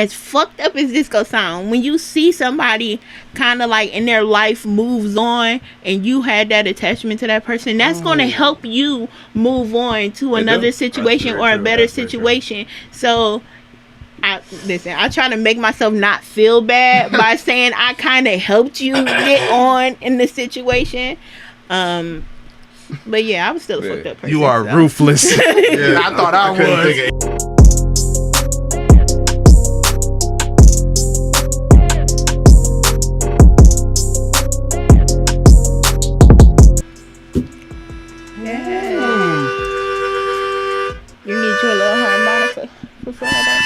as fucked up as this go sound, when you see somebody kind of like in their life moves on and you had that attachment to that person, that's going to help you move on to another situation or a better situation. So I try to make myself not feel bad by saying I kind of helped you get on in the situation. But yeah, I was still a fucked up person. You are ruthless. I thought I was. You need your little harmonica for Friday.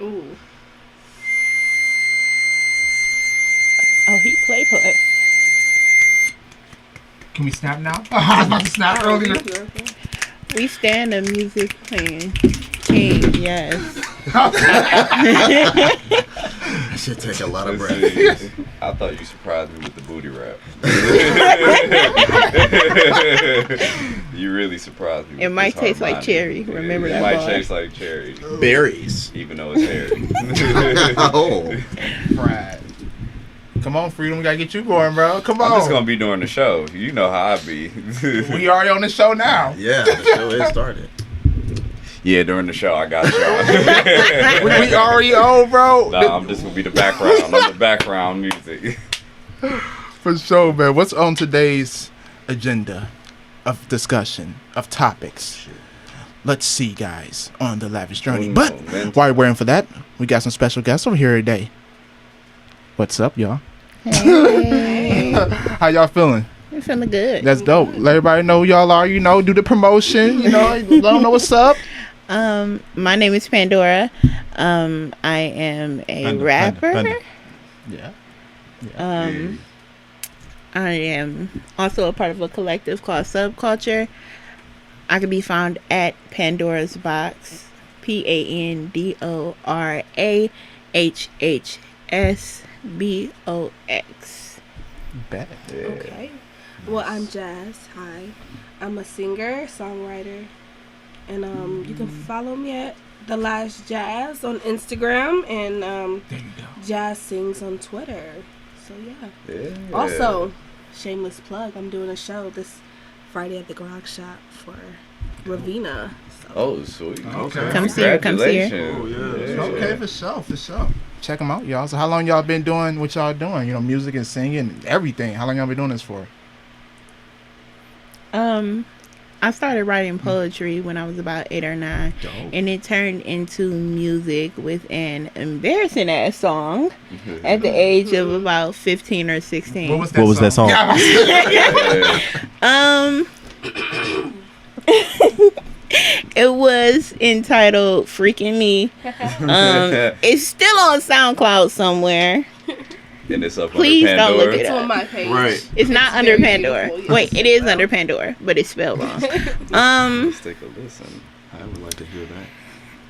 Ooh. Oh, he play. Can we snap now? I was about to snap earlier. We stand the music playing. King, yes. That should take a lot of breath. I thought you surprised me with the booty rap. You really surprised me. It might taste like cherry. Remember that. It might taste like cherry. Berries. Even though it's hairy. Oh. Right. Come on, Freedom. We got to get you going, bro. Come on. I'm just going to be doing the show. You know how I be. We already on the show now. Yeah, the show is started. Yeah, during the show, I got y'all. we already on, bro. Nah, I'm just going to be the background. I'm the background music. For sure, man. What's on today's agenda of discussion, of topics? Let's see, guys, on the Lavish Journey. But while we're waiting for that, we got some special guests over here today. What's up, y'all? Hey. How y'all feeling? I'm feeling good. That's dope. Let everybody know who y'all are. You know, do the promotion. You know, let them know what's up. My name is Pandora. I am a rapper. Yeah. I am also a part of a collective called Subculture. I can be found at Pandora's Box. PANDORAHHSBOX. Bet. Okay. Well, I'm Jazz. Hi. I'm a singer, songwriter, and you can follow me at The Lavish Jazz on Instagram and There you go. Jazz Sings on Twitter. So yeah. Also, shameless plug. I'm doing a show this Friday at the Grog Shop for Ravina. So. Oh, sweet. Okay. Come see her. Come see her. Oh, yeah. Okay, for sure. Check them out, y'all. So how long y'all been doing what y'all doing? You know, music and singing, everything. How long y'all been doing this for? I started writing poetry when I was about 8 or 9. Dope. And it turned into music with an embarrassing ass song at the age of about 15 or 16. What was that song? It was entitled Freaking Me. It's still on SoundCloud somewhere. And it's up Please under don't Pandora. look it It's up. on my page. Right. It's not under very Pandora. beautiful, yes. Wait, it is under Pandora, but it's spelled wrong. Let's take a listen. I would like to hear that.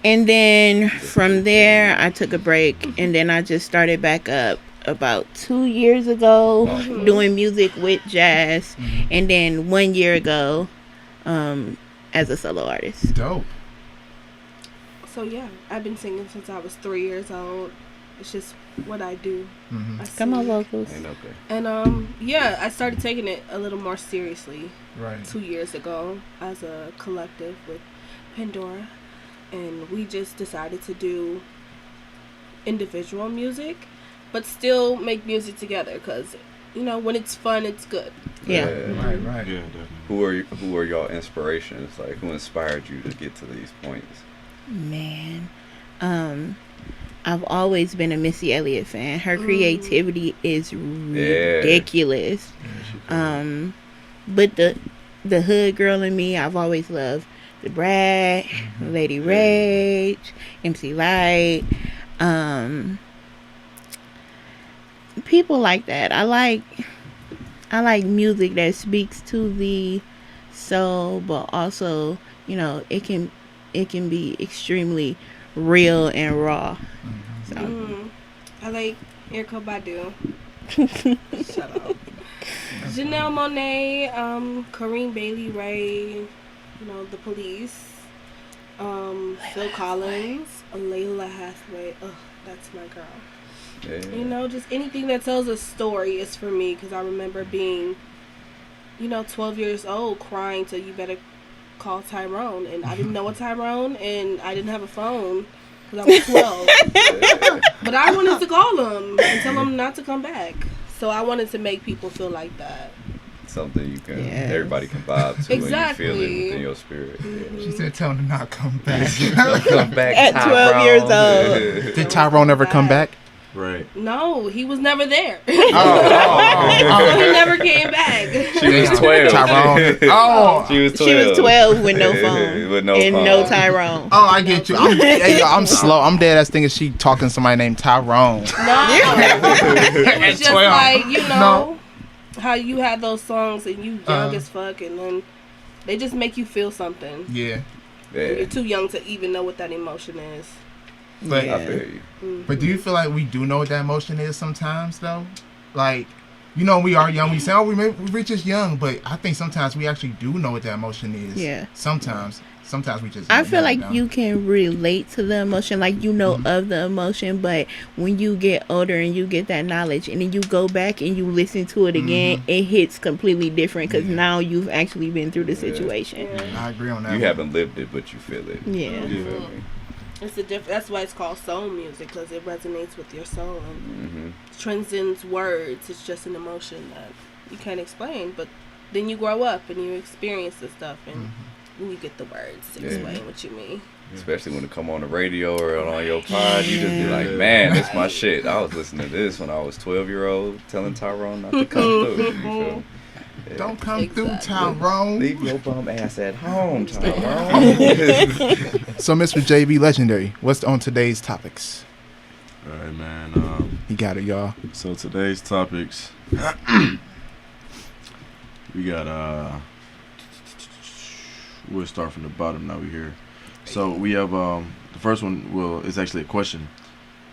And then from there, I took a break, and then I just started back up about 2 years ago doing music with Jazz, and then 1 year ago as a solo artist. Dope. So yeah, I've been singing since I was 3 years old. It's just what I do. I Come on, sing. vocals. Ain't okay. And yeah, I started taking it a little more seriously Right. 2 years ago as a collective with Pandora, and we just decided to do individual music, but still make music together because you know when it's fun, it's good. Yeah. Right. Yeah, definitely. Who are y'all inspirations? Like, who inspired you to get to these points? Man, I've always been a Missy Elliott fan. Her creativity is ridiculous. But the hood girl in me, I've always loved the Brad, Lady Rage, MC Light, people like that. I I like music that speaks to the soul, but also, it can be extremely real and raw. So. I like Erykah Badu. Shut up. Janelle Monáe, Kareem Bailey Ray, The Police, Phil Collins, Layla Hathaway. Ugh, that's my girl. Yeah. Just anything that tells a story is for me, because I remember being, 12 years old crying to You Better Call Tyrone, and I didn't know a Tyrone, and I didn't have a phone because I was 12. But I wanted to call him and tell him not to come back. So I wanted to make people feel like that. Something you can, everybody can vibe to, exactly. And you feel it within your spirit. Yeah. She said, "Tell him to not come back." Don't come back At 12 years old. Did Tyrone ever come back? Right. No, he was never there. Oh. So he never came back. She was 12. Tyrone. Oh. She was 12. She was 12 with no phone. With no and phone. no Tyrone. Oh, I get you. I'm slow. I'm dead ass thinking she talking to somebody named Tyrone. No. It was just 12. like, how you had those songs and you young as fuck, and then they just make you feel something. Yeah. You're too young to even know what that emotion is. But, I feel you. But do you feel like we do know what that emotion is sometimes, though? Like, we are young. We say, we're just young, but I think sometimes we actually do know what that emotion is. Yeah. Sometimes we just. I feel like you can relate to the emotion, like of the emotion, but when you get older and you get that knowledge, and then you go back and you listen to it again, it hits completely different because now you've actually been through the situation. Yeah. I agree on that. You haven't lived it, but you feel it. Yeah. You feel me? It's that's why it's called soul music, because it resonates with your soul and transcends words. It's just an emotion that you can't explain, but then you grow up and you experience the stuff, and you get the words to explain what you mean. Especially when it come on the radio or on your pod, you just be like, man, that's my shit. I was listening to this when I was 12-year-old, telling Tyrone not to come through. You feel me? Yeah. Don't come through, Tyrone. Leave your bum ass at home, Tyrone. So, Mr. JB Legendary, what's on today's topics? All right, man. You got it, y'all. So today's topics, we got we'll start from the bottom now. We here. So we have the first one is actually a question.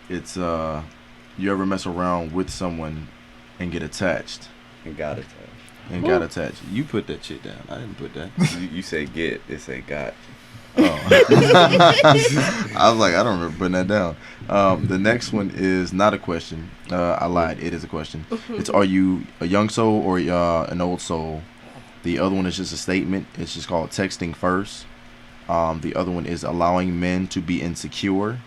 It's you ever mess around with someone and get attached? And got it. Got attached. You put that shit down. I didn't put that. You say get, it say got. Oh. I was like, I don't remember putting that down. The next one is not a question. I lied. It is a question. It's, are you a young soul or an old soul? The other one is just a statement. It's just called texting first. The other one is allowing men to be insecure.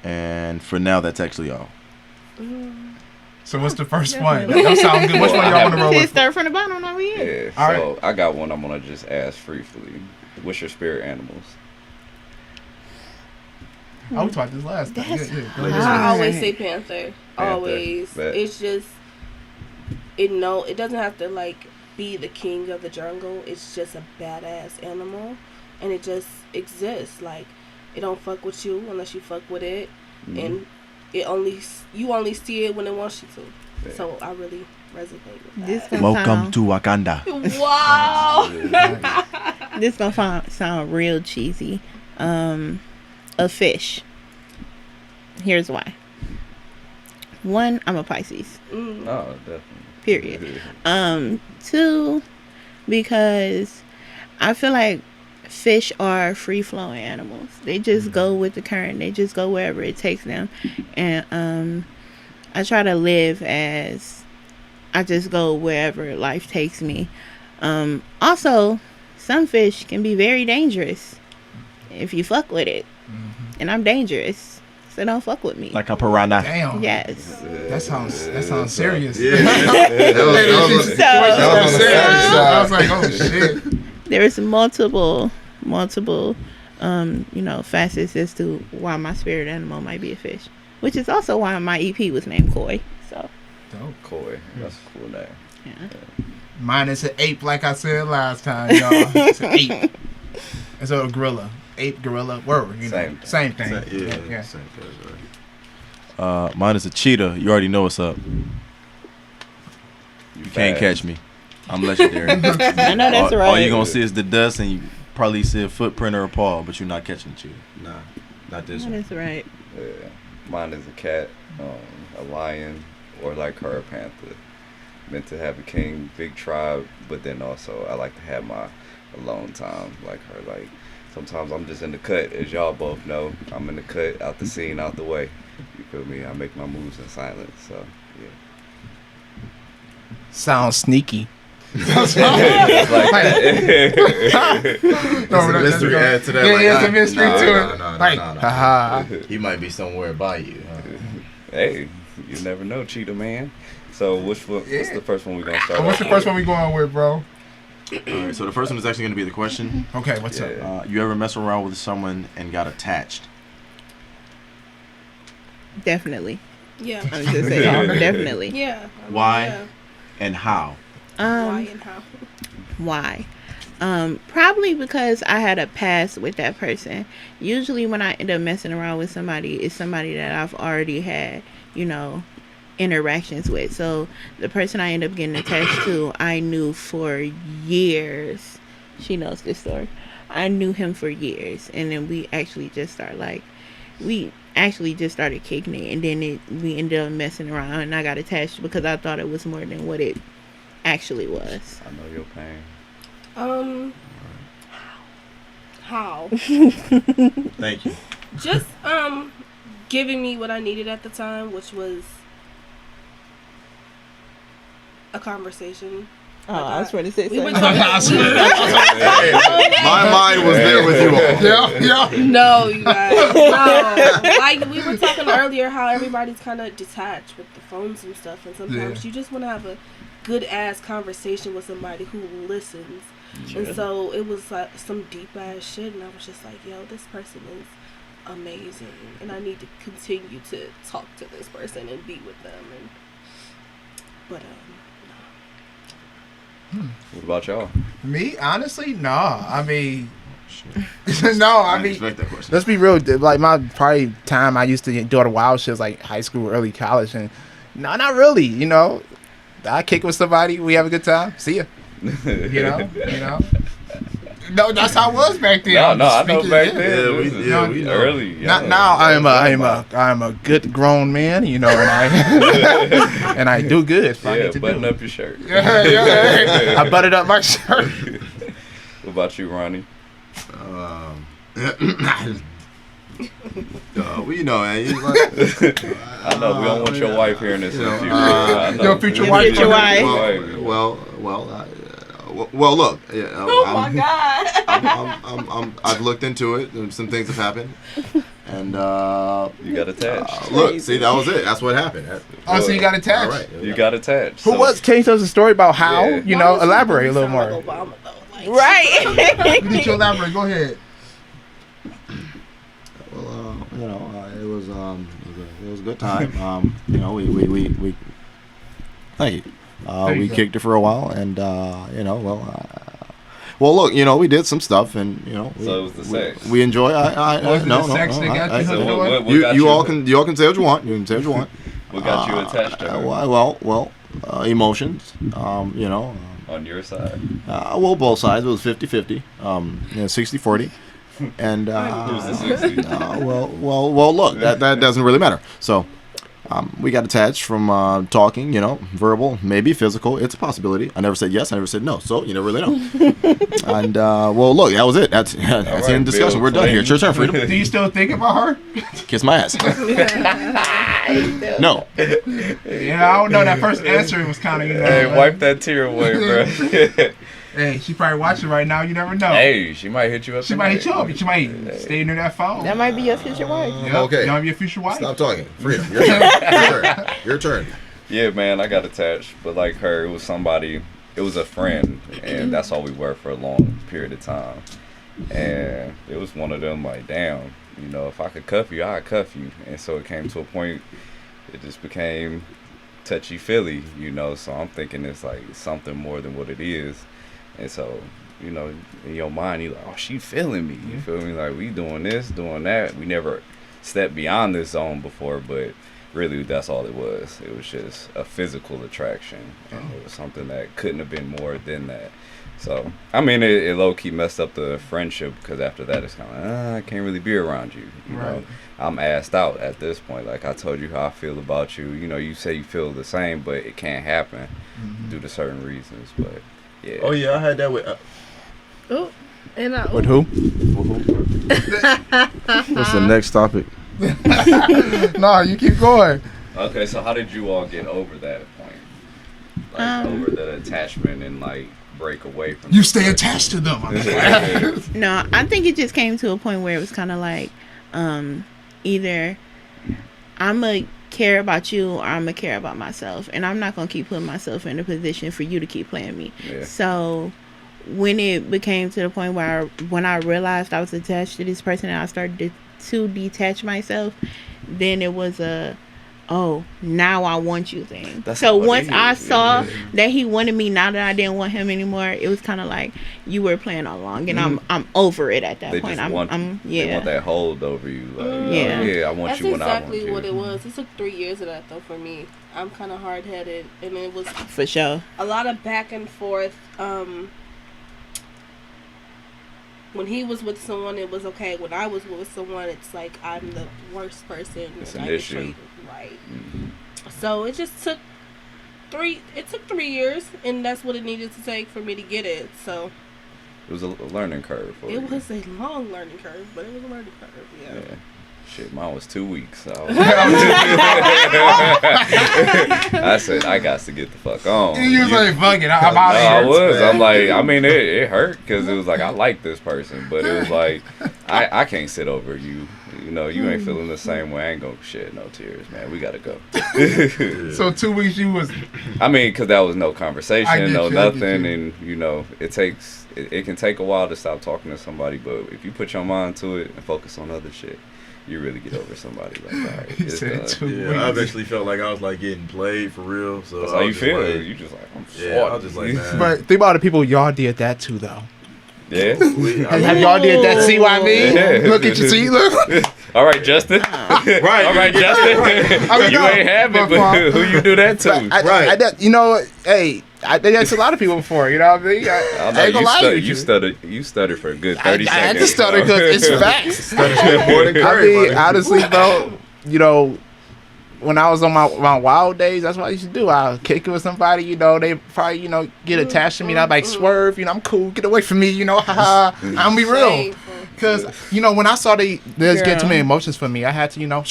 And for now, that's actually all. So what's the first one? That sounds good. Which one y'all want to roll with? Start from the bottom over here. Yeah, so I got one I'm going to just ask briefly. What's your spirit animals? Oh, we talked this last time. I always say panther. Always. It's just, it doesn't have to, like, be the king of the jungle. It's just a badass animal. And it just exists. Like, it don't fuck with you unless you fuck with it. And you only see it when it wants you to. Yeah. So I really resonate with that. Welcome to Wakanda. Wow. This gonna sound real cheesy. A fish. Here's why. One, I'm a Pisces. Oh, definitely. Period. Two, because I feel like fish are free-flowing animals. They just go with the current. They just go wherever it takes them. And I try to live as I just go wherever life takes me. Also, some fish can be very dangerous if you fuck with it. And I'm dangerous, so don't fuck with me. Like a piranha. Damn. Yes. That sounds serious. Yeah. I was like, oh shit. There's multiple facets as to why my spirit animal might be a fish, which is also why my EP was named Koi. So dope. Koi, that's a cool name. Yeah. Mine is an ape, like I said last time, y'all. It's an ape. It's a gorilla. Ape, gorilla, word. Same thing. Yeah. Same thing. Mine is a cheetah. You already know what's up. You can't catch me. I'm legendary. I know that's right. All you gonna see is the dust, and you probably see a footprint or a paw, but you're not catching you. Nah, not this one. That's right. Yeah. Mine is a cat, a lion, or like her, a panther. Meant to have a king, big tribe, but then also I like to have my alone time, like her. Like sometimes I'm just in the cut, as y'all both know. I'm in the cut, out the scene, out the way. You feel me? I make my moves in silence. So yeah. Sounds sneaky. It's like There's a mystery add to that. Yeah, like, it's a mystery to it. No, Like, haha. He might be somewhere by you. Hey, you never know, cheetah man. So what's the first one we're gonna start? What's the first one we going with, bro? All right, so the first one is actually going to be the question. Okay, what's up? You ever mess around with someone and got attached? Definitely. Yeah. I'm just saying. Definitely. Yeah. I mean, Why? yeah. And how? Why and how? Why? Probably because I had a past with that person. Usually when I end up messing around with somebody, it's somebody that I've already had, interactions with. So the person I end up getting attached to, I knew for years. She knows this story. I knew him for years, and then we actually just started kicking it, and then we ended up messing around, and I got attached because I thought it was more than what it actually was. I know your pain. How? Thank you. Just giving me what I needed at the time, which was a conversation. Oh, I was trying to say We were something. talking. My mind was there with you all. Yeah. No, you guys. No. Like we were talking earlier, how everybody's kind of detached with the phones and stuff, and sometimes you just want to have a good ass conversation with somebody who listens. Yeah. And so it was like some deep ass shit, and I was just like, yo, this person is amazing, and I need to continue to talk to this person and be with them. But What about y'all? Me, honestly, nah. I mean, I didn't expect that question. let's be real. Like my probably time I used to do all the wild shit was like high school, early college, and no, not really. I kick with somebody, we have a good time. See ya. You know. No, that's how it was back then. No, I know back yeah. then. we know. Early. Now I'm a good grown man, and I and I do good. Button up your shirt. Yeah. I buttoned up my shirt. What about you, Ronnie? We know, man. I know we don't want your wife hearing this. Your future wife. Well, look. oh my god! I've looked into it, and some things have happened, and You got attached. look, see, that was it. That's what happened. Oh, so you got attached. All right. You got attached. Can you tell us a story about how? Yeah. Elaborate a little Sound more. like Obama, though. Like, Right. You need to elaborate. Go ahead. Well, it was a good time. We thank you. We kicked it for a while, and well, look, we did some stuff, and So it was the sex. we enjoy. Was it the sex that got you hooked on? You all can say what you want. You can say what you want. What got you attached to her? Well, emotions. On your side. Well, both sides. It was 50-50. 60-40. And It was the 60s. well, look, that doesn't really matter. So, we got attached from talking, verbal, maybe physical. It's a possibility. I never said yes. I never said no. So you never really know. And well, look, that was it. That's the end of the discussion. Bill We're done here. It's your turn, Freedom. Do you still think about her? Kiss my ass. No. Yeah, I don't know. That first answer was kind of, Hey, wipe that tear away, bro. Hey, she probably watching right now. You never know. Hey, she might hit you up. She might hit you up. She might stay near that phone. That might be your future wife. Yep. Okay. You might be your future wife. Stop talking. Freedom. Your turn. Your turn. Yeah, man, I got attached, but like her, it was somebody. It was a friend, and that's all we were for a long period of time. And it was one of them, like, damn, if I could cuff you, I'd cuff you. And so it came to a point, it just became touchy-feely, So I'm thinking it's like something more than what it is. And so, in your mind, you're like, oh, she feeling me. You feel me? Like, we doing this, doing that. We never stepped beyond this zone before, but really that's all it was. It was just a physical attraction, and it was something that couldn't have been more than that. So I mean, it low key messed up the friendship, because after that it's kind of I can't really be around you. You know, I'm assed out at this point. Like I told you how I feel about you. You know, you say you feel the same, but it can't happen due to certain reasons. But yeah. Oh yeah, I had that with. With who? What's the next topic? No, you keep going. Okay, so how did you all get over that point? Like over the attachment and like break away from. You stay attached to them. No, I think it just came to a point where it was kind of like, either I'ma care about you or I'ma care about myself, and I'm not gonna keep putting myself in a position for you to keep playing me. Yeah. So when it became to the point where when I realized I was attached to this person and I started to detach myself, then it was now I want you thing. So once I saw that he wanted me, now that I didn't want him anymore, it was kind of like you were playing along, and I'm over it at that point. They want that hold over you. Like, I want That's you when I want exactly you. what it was. It took 3 years of that though for me. I'm kind of hard headed, and it was for sure a lot of back and forth. When he was with someone, it was okay. When I was with someone, it's like I'm the worst person. It's an issue, right? So it just took 3 years, and that's what it needed to take for me to get it. So it was a learning curve for you. It was a long learning curve, but it was a learning curve. Yeah. Shit, mine was 2 weeks. So I said, I got to get the fuck on. You was like, fuck it, I'm out of here. I was. I'm like, I mean, it hurt because it was like, I like this person, but it was like, I can't sit over you. You know, you ain't feeling the same way. I ain't gonna shed no tears, man. We gotta go. So 2 weeks you was. I mean, because that was no conversation, nothing, and you know, it can take a while to stop talking to somebody, but if you put your mind to it and focus on other shit, you really get over somebody. Like, all right, He said 2 weeks. I eventually felt like I was like getting played for real. So that's how you feel. Like, you just like, I'm I was just like, man. But think about the people y'all did that to though. Yeah. Have y'all did that? See what I mean? Yeah. Look at you. See, look. All right, Justin. Right. All right, Justin. I mean, you ain't have it, but who you do that to? You know, hey, I did that to a lot of people before. You know what I mean? I ain't gonna lie to you. You stuttered for a good 30 seconds. I had to stutter because it's facts. More than I mean, honestly, though, you know, when I was on my wild days, that's what I used to do. I'll kick it with somebody, you know, they probably, you know, get attached to me, and I'm like, swerve, you know, I'm cool, get away from me, you know, haha. I'm be real. Because, you know, when I saw they get too many emotions for me, I had to, you know.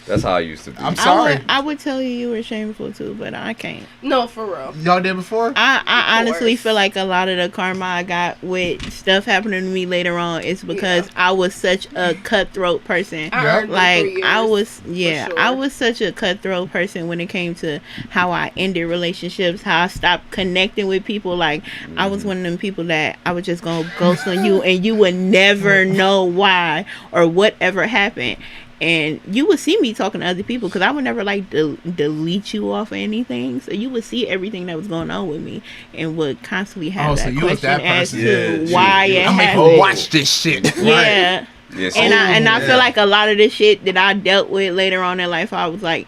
That's how I used to be. I'm sorry. I would tell you were shameful too, but I can't. No, for real. Y'all did before? I honestly feel like a lot of the karma I got with stuff happening to me later on is because I was such a cutthroat person. I was such a cutthroat person when it came to how I ended relationships, how I stopped connecting with people. Like I was one of them people that I was just gonna ghost on you, and you would never know why or whatever happened. And you would see me talking to other people because I would never like delete you off or anything. So you would see everything that was going on with me and would constantly have that question as to why it happened. I'm making watch this shit. Yeah. Yes. And I feel like a lot of the shit that I dealt with later on in life, I was like,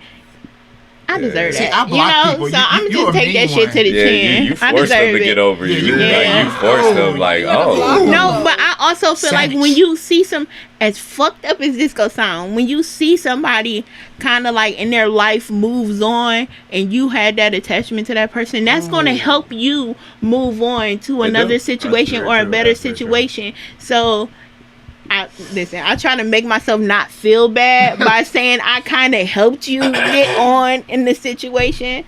I deserve that. I block people. So I'm just take that shit to the chin. You forced them to get over you. Like, you forced them, like, No, but I also feel like when you see as fucked up as this gonna sound, when you see somebody kind of like in their life moves on and you had that attachment to that person, that's gonna help you move on to another situation or a better situation. So I try to make myself not feel bad by saying I kind of helped you get on in the situation.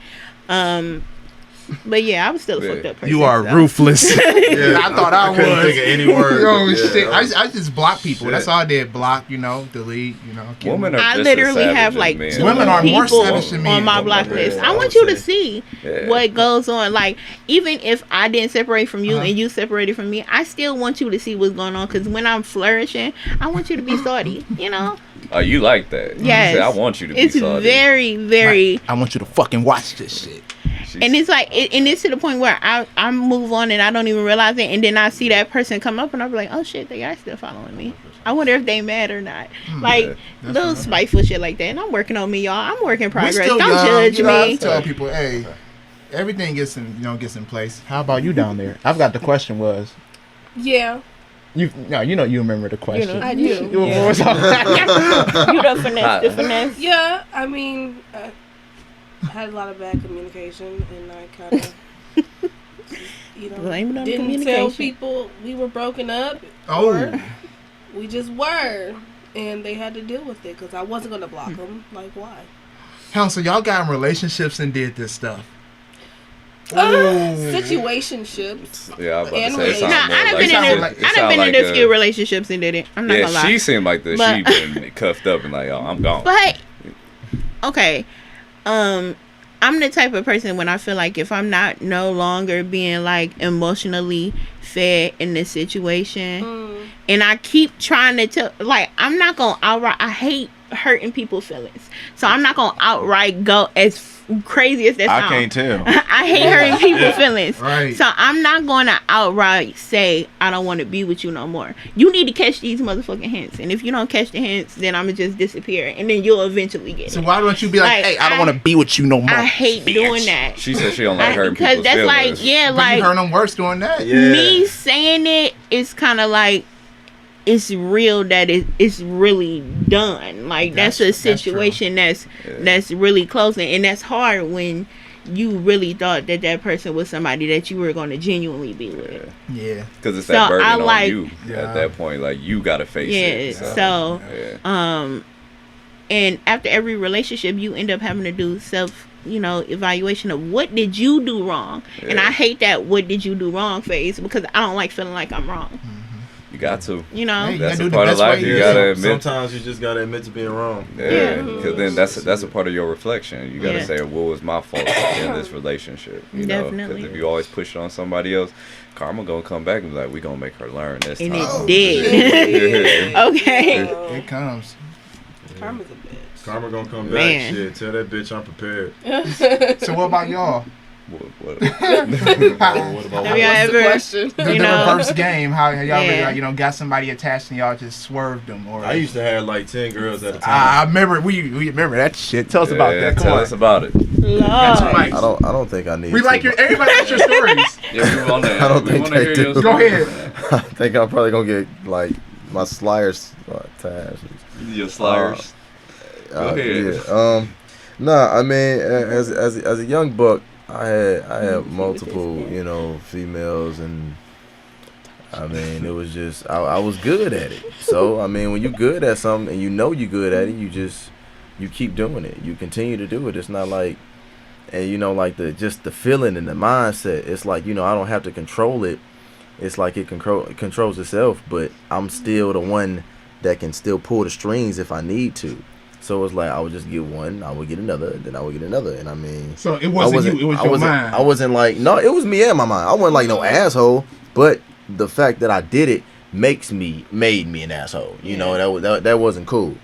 But yeah, I was still a fucked up person. You are ruthless. I thought I couldn't think of any word. Shit. I just block people. That's all I did. Block, you know, delete, you know. Women are I literally have like 2 women are more people savage than me on my block list. I want you to see what goes on. Like, even if I didn't separate from you and you separated from me, I still want you to see what's going on. Because when I'm flourishing, I want you to be salty, you know? Oh, you like that? Yes. I want you to be salty. It's very, very... I want you to fucking watch this shit. And it's like, and it's to the point where I move on and I don't even realize it, and then I see that person come up and I'll be like, oh shit, they are still following me. I wonder if they mad or not. Like little spiteful shit like that. And I'm working on me, y'all. I'm work in progress. Don't judge me. I tell people, hey, everything gets in place. How about you down there? I've got the question was. Yeah. You remember the question. I do. You the finesse. Yeah, I mean, I had a lot of bad communication, and I kind of, Blame it on didn't communication. tell people we were broken up, or we just were, and they had to deal with it because I wasn't gonna block them. Like, why? Hell, so y'all got in relationships and did this stuff. Situationships. Yeah, I was about And to say relationship. something more I done like been in a few relationships and did it. I'm not gonna lie. she seemed like that. She been cuffed up and like, oh, I'm gone. But okay, I'm the type of person when I feel like if I'm not no longer being like emotionally fed in this situation, and I keep trying to tell, like, I'm not gonna outright. I hate hurting people's feelings, so I'm not gonna outright go as crazy as that sounds. I can't tell. I hate hurting people's feelings. Right. So I'm not going to outright say I don't want to be with you no more. You need to catch these motherfucking hints. And if you don't catch the hints, then I'm going to just disappear. And then you'll eventually get So it. why don't you be like, hey, I don't want to be with you no more. I hate doing that. She said she don't like hurting people's because that's feelings. like, yeah, But like you hurt them worse doing that. Yeah. me saying it is kind of like, it's real that it's really done. Like that's a situation that's really close, and that's hard when you really thought that person was somebody that you were going to genuinely be with. Yeah. Because it's that burden on like, you at that point. Like, you got to face it. And after every relationship, you end up having to do self, evaluation of what did you do wrong. Yeah. And I hate that what did you do wrong phase because I don't like feeling like I'm wrong. You got to. Hey, that's a part of life. You got to admit. Sometimes you just got to admit to being wrong. Yeah. Because then that's a part of your reflection. You got to say, what was my fault in this relationship? Definitely. Because if you always push it on somebody else, karma going to come back and be like, we going to make her learn this and time. And it did. Okay. It comes. Karma's a bitch. Karma gonna come back. Man. Shit, tell that bitch I'm prepared. So what about y'all? What What about Have y'all ever, The reverse game, how y'all really, like, got somebody attached and y'all just swerved them? Or I used to have like 10 girls at a time. I remember we remember that shit. Tell us about that. Come Tell on. us about it. I don't think I need. We like everybody likes your stories. Yeah, we want to. I don't think they do. Go ahead. I think I'm probably gonna get like my Slayers tabs. Your slurs. Go ahead. Yeah. Nah, I mean, as a young buck, I had multiple, females, and I mean, it was just I was good at it. So I mean, when you're good at something and you're good at it, you keep doing it. You continue to do it. It's not like, and like the feeling and the mindset. It's like I don't have to control it. It's like it controls itself. But I'm still the one that can still pull the strings if I need to. So it's like I would just get one, I would get another, then I would get another, and I mean. So it wasn't you, it was your mind. I wasn't like, no, it was me and my mind. I wasn't like no asshole, but the fact that I did it made me an asshole. That wasn't cool,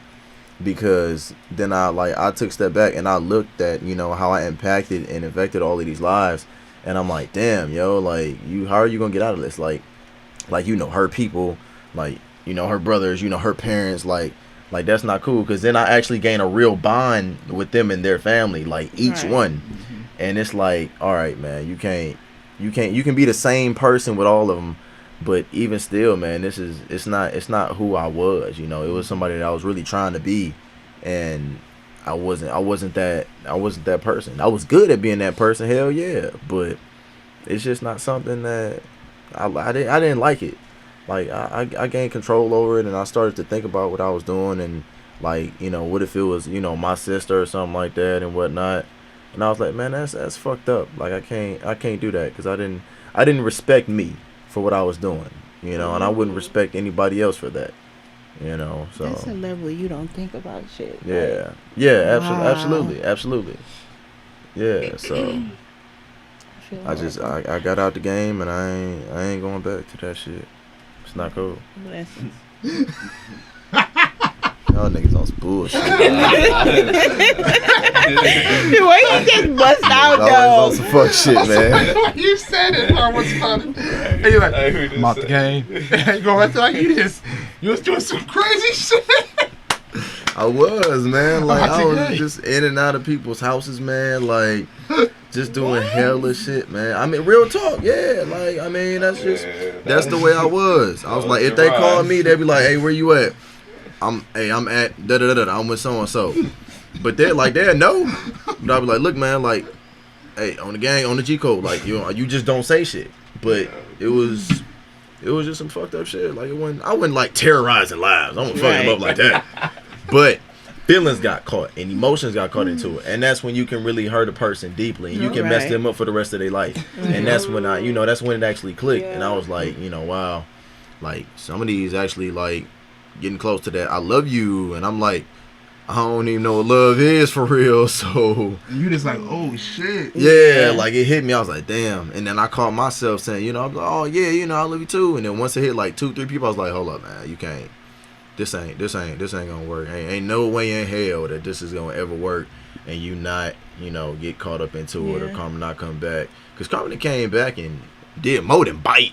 because then I took a step back and I looked at how I impacted and affected all of these lives, and I'm like, damn, like how are you gonna get out of this? Like her people, like her brothers, her parents, like that's not cool, because then I actually gain a real bond with them and their family, like each one. And it's like, all right, man, you can be the same person with all of them, but even still, man, it's not who I was. It was somebody that I was really trying to be, and I wasn't that person. I was good at being that person, hell yeah, but it's just not something that I didn't like it. Like, I gained control over it, and I started to think about what I was doing, and like, what if it was, my sister or something like that and whatnot. And I was like, man, that's fucked up. Like, I can't do that, because I didn't respect me for what I was doing, and I wouldn't respect anybody else for that, so. That's a level you don't think about shit. Yeah. Right? Yeah, Wow. absolutely. Yeah, so I got out the game, and I ain't going back to that shit. It's not cool. Blessings. Y'all niggas on some bullshit. The way you just bust out, Y'all though. on some fuck shit, man. You said it. I was funny. And you're like, I'm out the game. You go right to like you just. You was doing some crazy shit. I was, man. Like, I was today. just in and out of people's houses, man. Like, just doing hella shit, man. I mean, real talk, yeah. Like, I mean, that's that's the way I was. I was like, if they called me, they'd be like, hey, where you at? I'm at da da da da. I'm with so and so. But they're like, they'll know. But I'll be like, look, man, like, hey, on the gang, on the G code, like, you just don't say shit. But it was just some fucked up shit. Like, I wasn't like terrorizing lives. I wouldn't fuck them up like that. But feelings got caught and emotions got caught into it, and that's when you can really hurt a person deeply, and you can mess them up for the rest of their life. And that's when that's when it actually clicked. And I was like, wow, like some of these actually like getting close to that I love you, and I'm like, I don't even know what love is for real. So And you just like, oh shit. yeah, like it hit me. I was like, damn. And then I caught myself saying, I'm like, oh yeah, I love you too. And then once it hit like 2-3 people, I was like, hold up, man, you can't. This ain't gonna work. Ain't no way in hell that this is gonna ever work, and you not, get caught up into it, or Carmen not come back. Cause Carmen came back and did more than bite.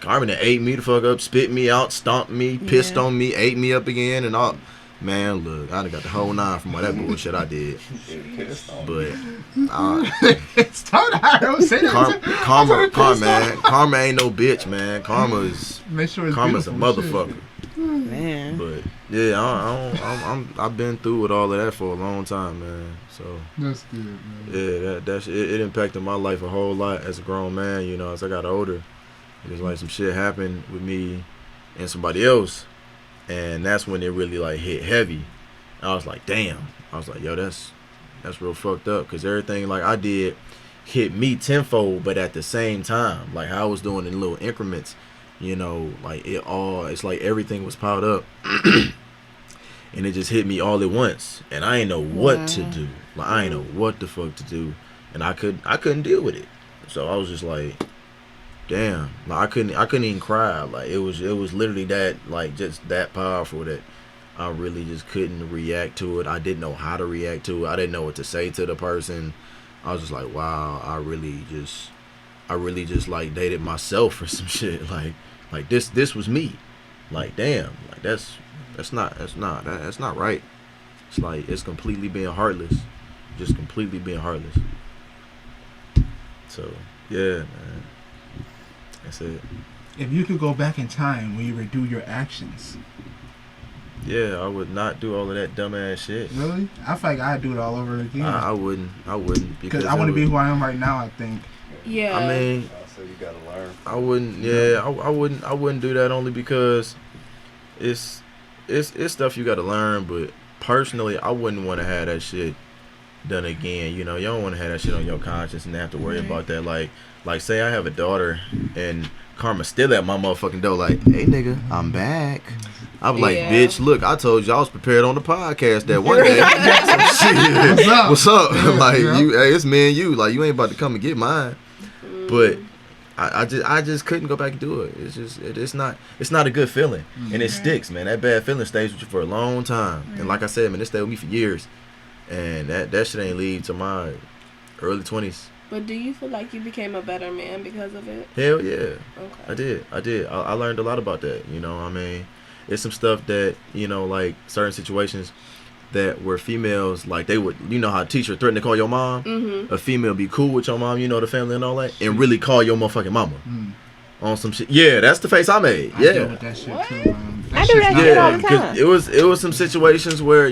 Carmen ate me the fuck up, spit me out, stomped me, pissed on me, ate me up again, and all. Man, look, I done got the whole 9 from all that bullshit I did. But Start out. Don't say that. Karma ain't no bitch, man. Karma's a motherfucker. Man. But yeah, I've been through with all of that for a long time, man. So That's good, man. yeah, it impacted my life a whole lot as a grown man. As I got older, it was like some shit happened with me and somebody else, and that's when it really like hit heavy. I was like, damn. I was like, yo, that's real fucked up, because everything like I did hit me tenfold, but at the same time, like how I was doing in little increments. Like it's like everything was piled up and it just hit me all at once, and I ain't know what to do. Like I ain't know what the fuck to do, and I couldn't deal with it. So I was just like, damn. Like I couldn't even cry. Like it was literally that, like just that powerful, that I really just couldn't react to it. I didn't know how to react to it. I didn't know what to say to the person. I was just like, wow, I really just like dated myself or some shit. Like this was me. Like damn. Like that's not right. It's like it's completely being heartless. Just completely being heartless. So yeah, man. That's it. If you could go back in time when you redo your actions. Yeah, I would not do all of that dumbass shit. Really? I feel like I'd do it all over again. I wouldn't because I want to be who I am right now, I think. Yeah. I mean, So you gotta learn. I wouldn't. Yeah, I wouldn't do that, only because it's stuff you got to learn. But personally, I wouldn't want to have that shit done again. You don't want to have that shit on your conscience and have to worry about that. Like say I have a daughter and Karma still at my motherfucking door. Like, hey nigga, I'm back. I'm like, bitch, look, I told you I was prepared on the podcast that one day. Shit. What's up? Like, hey, it's me and you. Like, you ain't about to come and get mine. But I just couldn't go back and do it. It's not a good feeling, and it sticks, man. That bad feeling stays with you for a long time. And like I said, man, it stayed with me for years, and that shit ain't leave to my early 20s. But do you feel like you became a better man because of it? Hell yeah. Okay. I did. I learned a lot about that. I mean, it's some stuff that, like certain situations that were females, like they would, how a teacher threatened to call your mom? Mm-hmm. A female be cool with your mom, the family and all that, and really call your motherfucking mama on some shit. Yeah, that's the face I made. Yeah. I deal with that shit too, I do that shit all the time. Cause it was some situations where,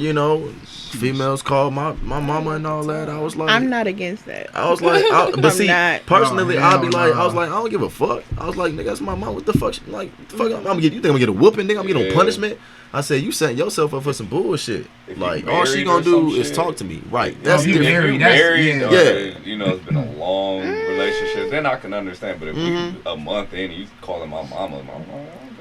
females called my mama and all that. I was like, I'm not against that. I was like, but see, not. personally, I'll be like, I was like, I don't give a fuck. I was like, nigga, that's my mom. What the fuck? Like, fuck, I'm gonna get. You think I'm gonna get a whooping? Nigga, I'm gonna get no punishment. I said, you setting yourself up for some bullshit. Like, all she gonna do is talk to me. Right. That's if married. It's been a long relationship, then I can understand. But if we a month in, you calling my mama.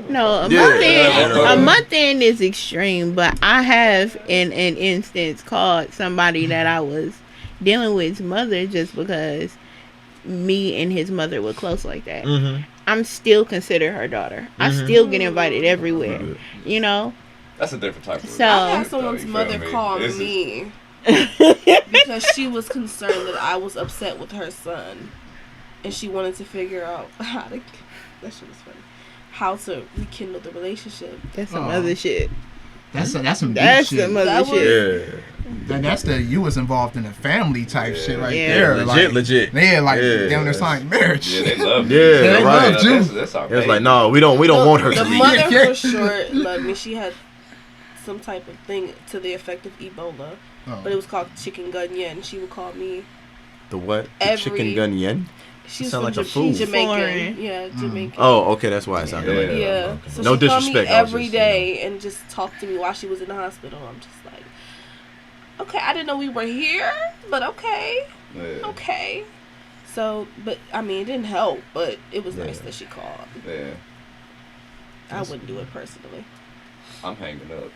No, a month in is extreme. But I have, in an instance, called somebody that I was dealing with his mother just because me and his mother were close like that. I'm still considered her daughter. I still get invited everywhere. That's a different type of. So I had someone's mother call me because she was concerned that I was upset with her son, and she wanted to figure out how to. That shit was funny. how to rekindle the relationship. That's some other shit. That's some deep That's shit. some other That was- shit. Yeah. That's the you was involved in a family type shit right Yeah. there. Legit. Yeah, like Yeah. down there signing marriage. Yeah, they love Yeah, you. they right. love you. That's our It's like, baby. no, we don't want her to The leave. mother Yeah. for sure loved me. She had some type of thing to the effect of Ebola, Oh. but it was called chicken gun yen. She would call me. The what? The Every- chicken gun yen? She's Sound from like a food. Jamaican. Foreign. Yeah, Jamaican. Oh, okay, that's why it sounded like that. Yeah. Okay. So No she called me disrespect. I was every just, day and just talked to me while she was in the hospital. I'm just like, okay, I didn't know we were here, but okay. Yeah. Okay. So, but I mean, it didn't help, but it was nice Yeah. that she called. Yeah. I wouldn't do it personally. I'm hanging up.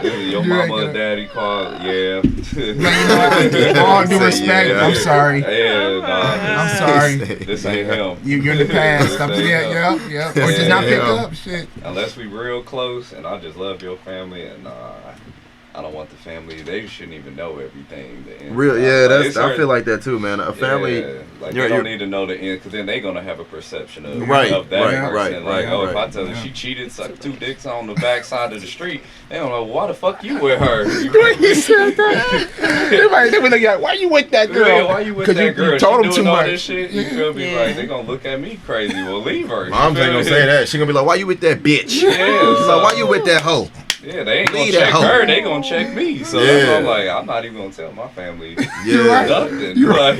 You Your know? mama and daddy called. Yeah. All due Say respect, yeah. I'm sorry. Yeah, nah. I'm sorry. This ain't him. You're in the past. This ain't him. Yeah. Or just not pick Yeah. up shit. Unless we real close, and I just love your family, and I don't want the family. They shouldn't even know everything. The ins Real, and yeah, outs. Like, that's. it's I certain- feel like that too, man. A family. Yeah, like you're- they don't you're- need to know the end, because then they're gonna have a perception of Right, of that right, person. right, Like, right, oh, if right. I tell her she cheated, sucked 2 dicks on the backside of the street, they don't know why the fuck you with her. He said that. They were like, why you with that girl? Yeah, why you with 'Cause that girl? You told She him doing too all much. this shit. You feel me? Yeah. Like they gonna look at me crazy. Well, leave her. You Mom's feel ain't gonna me? say that. She gonna be like, "Why you with that bitch?" Yeah, She's like, "Why you with that hoe?" Yeah, they ain't gonna Leave that check hoe. her. They gonna check me. So Yeah. that's why I'm like, I'm not even gonna tell my family Yeah. nothing. You're Like,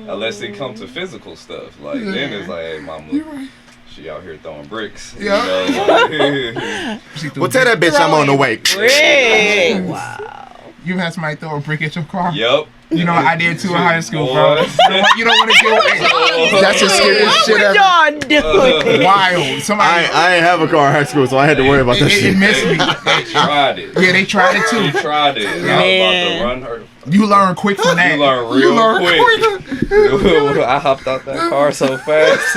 unless it comes to physical stuff. Like then it's like, hey, mama, You're right. she out here throwing bricks. Yeah. You know, like, She threw Well, tell that bitch I'm on the way. Rick. Wow. You had somebody throw a brick at your car? yep. You know, I did too in high school, bro. Boy. You don't want to deal with it. That's the scariest shit What ever. y'all doing? Wild. Somebody. I ain't have a car in high school, so I had to worry about that It shit. missed me. They tried it. Yeah, they tried it She too. tried it. And I Man. was about to run her. You learn quick from that. You learn real quick. I hopped out that car so fast.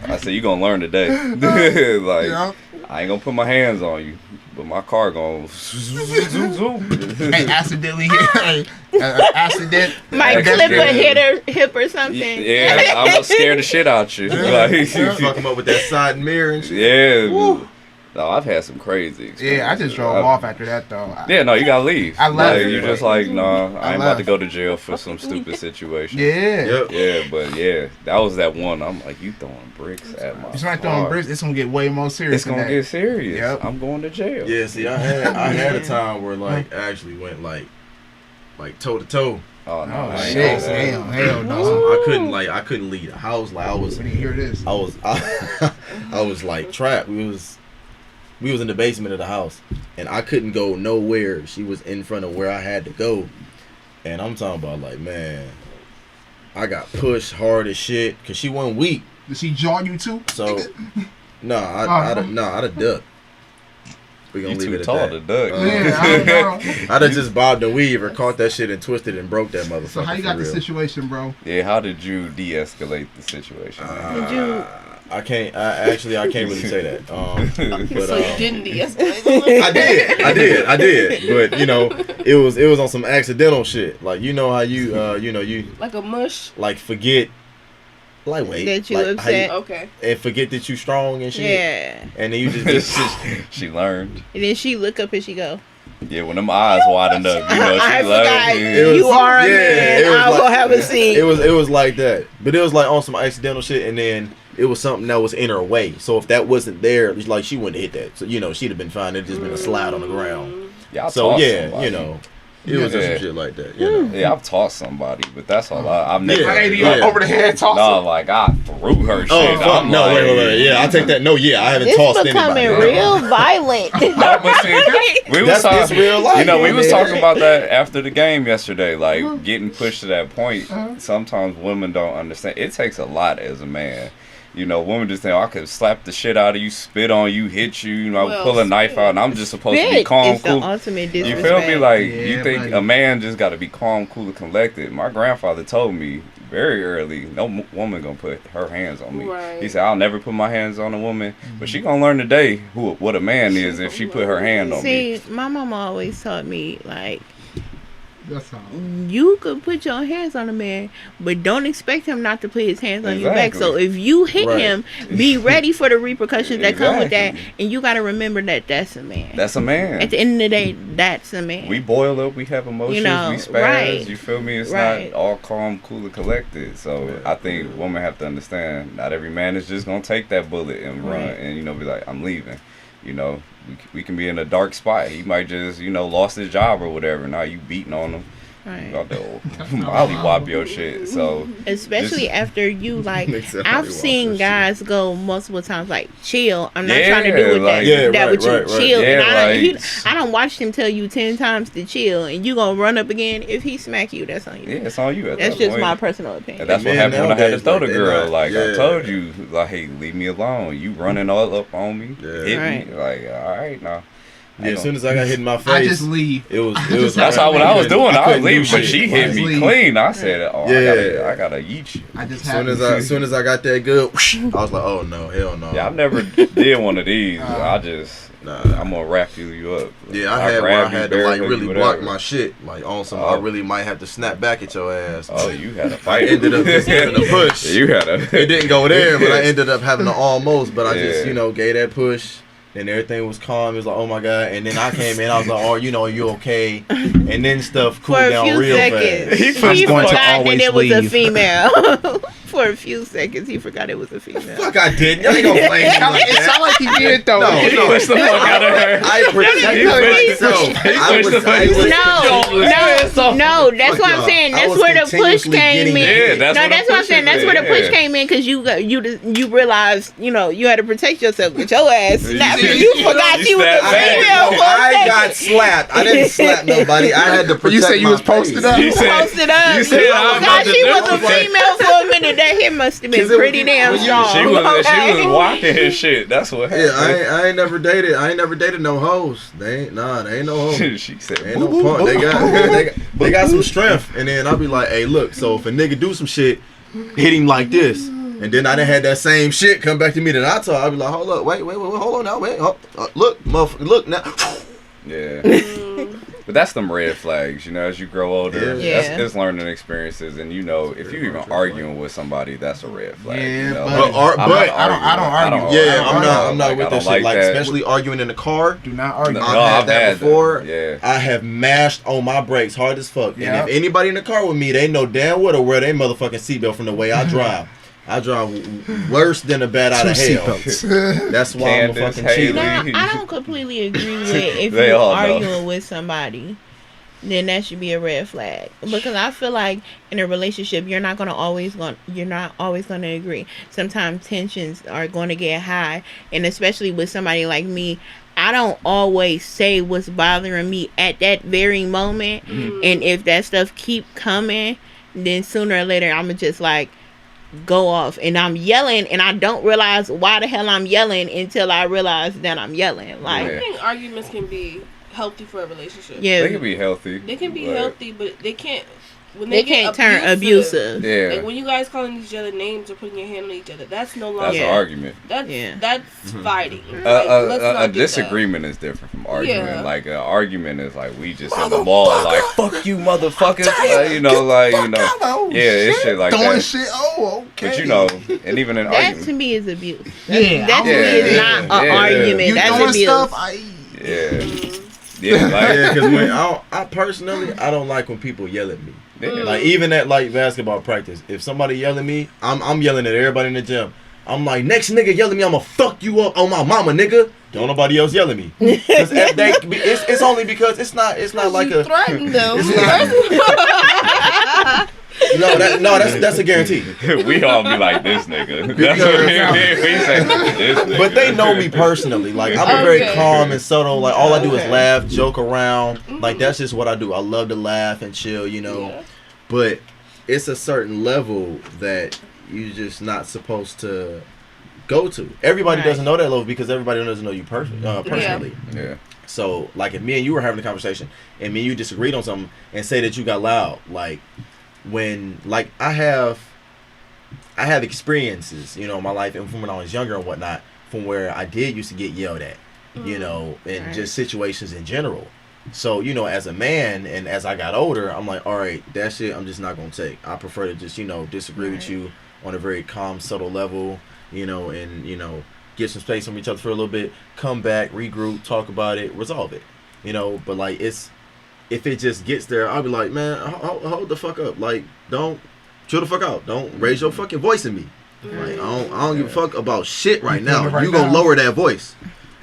I said, you gonna learn today. Like, Yeah. I ain't gonna put my hands on you, but my car gonna zoom, zoom. Hey, accidentally hit. Accident. Might That's clip good. a hit or hip or something. Yeah, I'm gonna scare the shit out you. Like, Fuck him up with that side mirror and shit. yeah. No, I've had some crazy experiences. Yeah, I just drove off after that though. Yeah, no, you gotta leave. I left. Like, you're just like, nah, I ain't about to left. go to jail for some stupid situation. Yeah. Yep. Yeah, but yeah, that was that one. I'm like, you throwing bricks at my If somebody throwing car. bricks, it's gonna get way more serious. It's gonna than get serious. Yep. I'm going to jail. Yeah, see, I had a time where like actually went like toe to toe. Oh no, Oh I ain't shit! know that. Hell no. I couldn't leave the house. Like I was When you hear this, I was like trapped. We was in the basement of the house, and I couldn't go nowhere. She was in front of where I had to go, and I'm talking about like, man, I got pushed hard as shit because she wasn't weak. did she jaw you too? So I'd have ducked. We gonna You leave too it at tall that. to duck. Yeah, I don't know. I'd have just bobbed and weave or caught that shit and twisted and broke that motherfucker. So how you got for the real. situation, bro? Yeah, how did you de-escalate the situation? Did you? I can't really say that. But So you didn't de-escalate? I did. But you know, it was on some accidental shit. Like you know how you Like a mush? like forget lightweight That you like, how upset. Okay. and forget that you strong and shit. Yeah. And then you just She learned. And then she look up and she go, Yeah, when them eyes widen up, you know, I she forgot learned. It was- you are a yeah, man. it was I'll like- go have a seat. it was like that. But it was like on some accidental shit, and then it was something that was in her way. So if that wasn't there, it's like she wouldn't hit that. So you know, she'd have been fine. It'd just been a slide on the ground. Yeah, I So taught yeah, somebody. you know, it was just Yeah. some shit like that. You know. Yeah, I've taught somebody, but that's all. I've never. Yeah. I ain't Yeah. even over the head toss. No, like I threw her shit. Oh fuck! I'm No, like, wait. Yeah, I take that. No, yeah, I haven't This tossed becoming anybody. real violent. No, but see, we was That's talking, real life. you know, we was man. talking about that after the game yesterday, like getting pushed to that point. Sometimes women don't understand. It takes a lot as a man. You know, women just think, oh, I could slap the shit out of you, spit on you, hit you, you know, Well, pull a knife out, and I'm just supposed to be Spit calm, is the cool. ultimate You disrespect. feel me? Like, Yeah, you think buddy. a man just got to be calm, cool, and collected. My grandfather told me very early, no woman gonna put her hands on me. Right. He said, I'll never put my hands on a woman, but she gonna learn today what a man is if she put her hand on me. See, my mama always taught me, like, That's all. You could put your hands on a man, but don't expect him not to put his hands on your back. Exactly. So if you hit Right. him, be ready for the repercussions that come with that, Exactly. and you got to remember that that's a man. That's a man. At the end of the day, that's a man. We boil up, we have emotions, You know, we spaz, right. you feel me? It's Right. not all calm, cool, and collected. So I think women have to understand, not every man is just going to take that bullet and run Right. and, be like, I'm leaving. We can be in a dark spot. He might just, lost his job or whatever. Now you beating on him. Right. About to mollywop your shit. So Especially just- after you, like, Exactly. I've seen guys go multiple times, like, chill. I'm not Yeah, trying to do with like- that Yeah, with you. right. Chill. Yeah, and like- I don't watch him tell you 10 times to chill, and you gonna run up again. If he smack you, that's on you. yeah, it's on you at That's that just point. my personal opinion. And that's what Men happened when I had to nowadays, throw like, the they girl. not- Like I yeah. told you, like, hey, leave me alone. You running all up on me, Yeah. hit Right. me. Like, all right, now. Yeah, as soon as I got hit in my face, I just leave. it was. That's how what I was doing. I was leaving, but she hit Just me leave. clean. I said, "Oh, Yeah. I gotta eat you." I just As soon as I got that good, I was like, oh no, hell no. Yeah, I've never did one of these. I just, Nah. I'm gonna wrap you up. Yeah, I had where I grab you, had to like barrel really you, block whatever. my shit. Like on some, Oh. I really might have to snap back at your ass. Oh, you had a I fight. ended up just giving a push. You had a. It didn't go there, but I ended up having to almost. But I just, Yeah. gave that push. And everything was calm. It was like, oh my god. And then I came in. I was like, oh, you okay? And then stuff cooled For a down few real seconds, fast. he I'm going to forgot that always it was a leave. female. For a few seconds, he forgot it was a female. Fuck, I didn't. Y'all ain't gonna blame me like It that. sounded like he did though. No, He no. pushed the fuck out of her. I protected He pushed- myself. he I pushed was- the fuck- I was- No, that's Fuck what I'm y'all. saying. I That's was where the push continuously came getting in. hit. Yeah, that's No, what that's the what I'm push saying. That's is, where the push yeah. came in because you realized you had to protect yourself with your ass. Snapped. did. You forgot You she was a snapped back. female for a I second. got slapped. I didn't slap nobody. I had to protect But you said you my was posted face. up? You said- Posted up. you said, You I'm forgot about to she do was a it. female for a minute. That hit must have been 'Cause it was- pretty damn when you- strong. She was okay? walking his shit. That's what Yeah, happened. I ain't never dated. I ain't never dated no hoes. They ain't no hoes. She said, Ain't no punk. They got some strength. And then I'll be like, hey, look, so if a nigga do some shit, hit him like this. And then I done had that same shit come back to me that I told. I'll be like, hold up, wait, hold on now, wait. Look, motherfucker, look now. Yeah. But that's them red flags, as you grow older. Yeah. It's learning experiences, and if you're even arguing with somebody, that's a red flag. Yeah, Like, but- I'm not but I don't argue. Yeah, I'm Like, not I with don't that shit. like Like, that. especially arguing in the car. Do not argue. No, I've had that before. that. Yeah. I have mashed on my brakes hard as fuck. Yeah. And if anybody in the car with me, they know damn well to wear their motherfucking seatbelt from the way I drive. I drive worse than a bat out Two of hell. seatbelts. That's why I'm a Candace, fucking Haley. cheater. Now, I don't completely agree with if They you're all know. arguing with somebody, then that should be a red flag. Because I feel like in a relationship, you're not always gonna agree. Sometimes tensions are going to get high, and especially with somebody like me, I don't always say what's bothering me at that very moment. And if that stuff keep coming, then sooner or later I'm just like go off and I'm yelling and I don't realize why the hell I'm yelling until I realize that I'm yelling. Like, Yeah. I think arguments can be healthy for a relationship. yeah, They can be healthy. They can be but- healthy, but they can't. When they get can't turn abusive. Yeah. Like when you guys calling each other names or putting your hand on each other, that's no That's longer. Yeah. an argument. That's fighting. Like, let's A not do that. disagreement is different from argument. Yeah. Like an argument is like we just in the mall, like fuck you, motherfucker. Yeah, it's shit like Throwing that. shit. Oh, okay. But and even in That argument, to me is abuse. Yeah, That to me is yeah, not an yeah. argument. You That's doing abuse. stuff? yeah, like Yeah, because I personally, I don't like when people yell at me. yeah. Like even at like basketball practice, if somebody yell at me, I'm yelling at everybody in the gym. I'm like, next nigga yell at me, I'ma fuck you up on my mama, nigga. Don't nobody else yell at me. 'Cause it's only because it's not like you a threatened them. that's a guarantee. we all be like this nigga. That's what we say. This nigga. But they know me personally. Like I'm a very Okay. calm and subtle. Like all I do is Okay. laugh, joke around. Like that's just what I do. I love to laugh and chill, Yeah. But it's a certain level that you're just not supposed to go to. Everybody Right. doesn't know that level because everybody doesn't know you personally. Yeah. So like if me and you were having a conversation and me and you disagreed on something and say that you got loud, like when like I have experiences, in my life and from when I was younger and whatnot, from where I did used to get yelled at, and Right. just situations in general. So, you know, as a man and as I got older, I'm like, all right, that shit I'm just not going to take. I prefer to just, you know, disagree with you on a very calm, subtle level, you know, and, you know, get some space from each other for a little bit, come back, regroup, talk about it, resolve it, you know. But, like, if it just gets there, I'll be like, man, hold the fuck up. Like, don't, chill the fuck out. Don't raise your fucking voice at me. Like, I don't give a fuck about shit right now. You gonna lower that voice.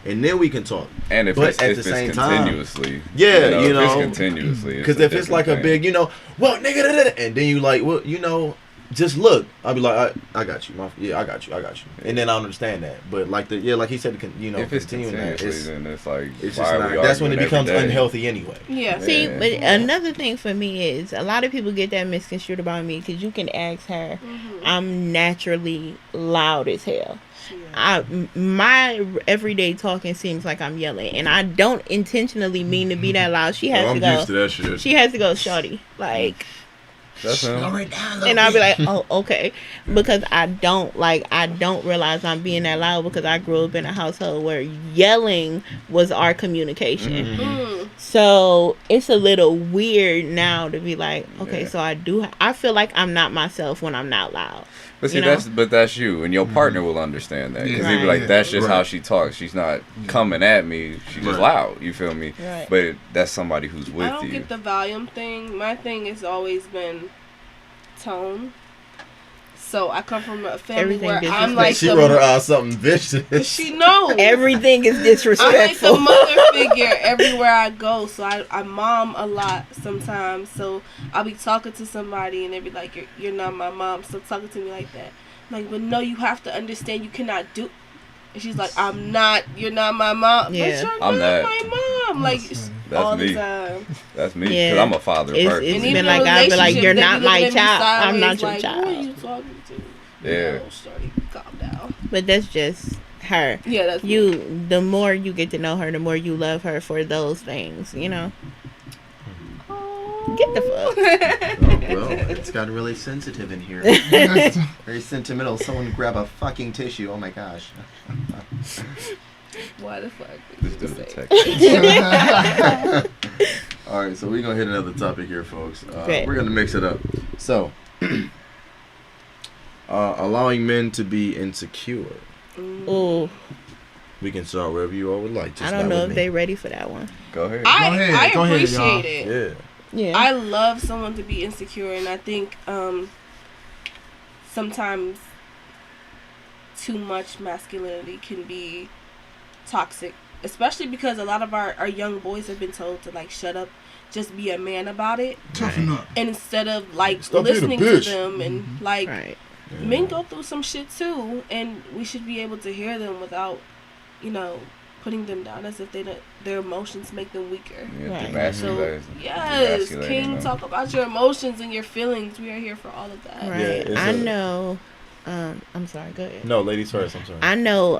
And then we can talk. And if but it's, at if the it's same continuously, time, yeah, you know, if it's continuously, because if it's like a big, you know, well, nigga, and then you like, well, you know, just look. I'll be like, I got you, I got you, and then I understand that. But like like he said, you know, if it's continuing that, then it's like, it's just not, that's when it becomes unhealthy anyway. Yeah. See, but another thing for me is a lot of people get that misconstrued about me because you can ask her, I'm naturally loud as hell. My everyday talking seems like I'm yelling, and I don't intentionally mean to be that loud. She has to go. I'm used to that shit. She has to go, shorty, like. That's him. And I'll be like, oh, okay, because I don't realize I'm being that loud because I grew up in a household where yelling was our communication. So it's a little weird now to be like, okay, so I feel like I'm not myself when I'm not loud. But see, that's you, and your partner will understand that because he'll be like, that's just how she talks. She's not coming at me. She's just loud. You feel me? Right. But that's somebody who's with you. I don't get the volume thing. My thing has always been tone. So I come from a family where I'm like she wrote her out something vicious. She knows everything is disrespectful. I'm like the mother figure everywhere I go. So I mom a lot sometimes. So I'll be talking to somebody and they be like, "You're not my mom." Stop talking to me like that. I'm like, but no, you have to understand. You cannot do. And she's like, "I'm not. You're not my mom." Yeah, but you're not my mom. Like all the time. That's me. Because I'm a father. It's been like I've been like, "You're not my child. I'm not your child." Who are you talking to? Yeah. Sorry, calm down. But that's just her. Yeah, that's you. Me. The more you get to know her, the more you love her for those things. You know. Get the fuck. Well, it's gotten really sensitive in here. Very sentimental. Someone grab a fucking tissue. Oh my gosh. Why the fuck? This dude text. All right, so we're gonna hit another topic here, folks. Great. We're gonna mix it up. So, allowing men to be insecure. Ooh. We can start wherever you all would like. Just I don't know if they're ready for that one. Go ahead. I Go ahead, appreciate y'all. it. Yeah. I love someone to be insecure, and I think sometimes too much masculinity can be toxic, especially because a lot of our young boys have been told to like shut up, just be a man about it, Toughen up. and instead of like Stop being a listening to bitch. them and like Yeah. men go through some shit too, and we should be able to hear them without, you know, putting them down as if their emotions make them weaker. Yeah, So yes, King, talk about your emotions and your feelings. We are here for all of that. Right. Yeah, I know. I'm sorry. Go ahead. No, ladies first. I'm sorry. I know.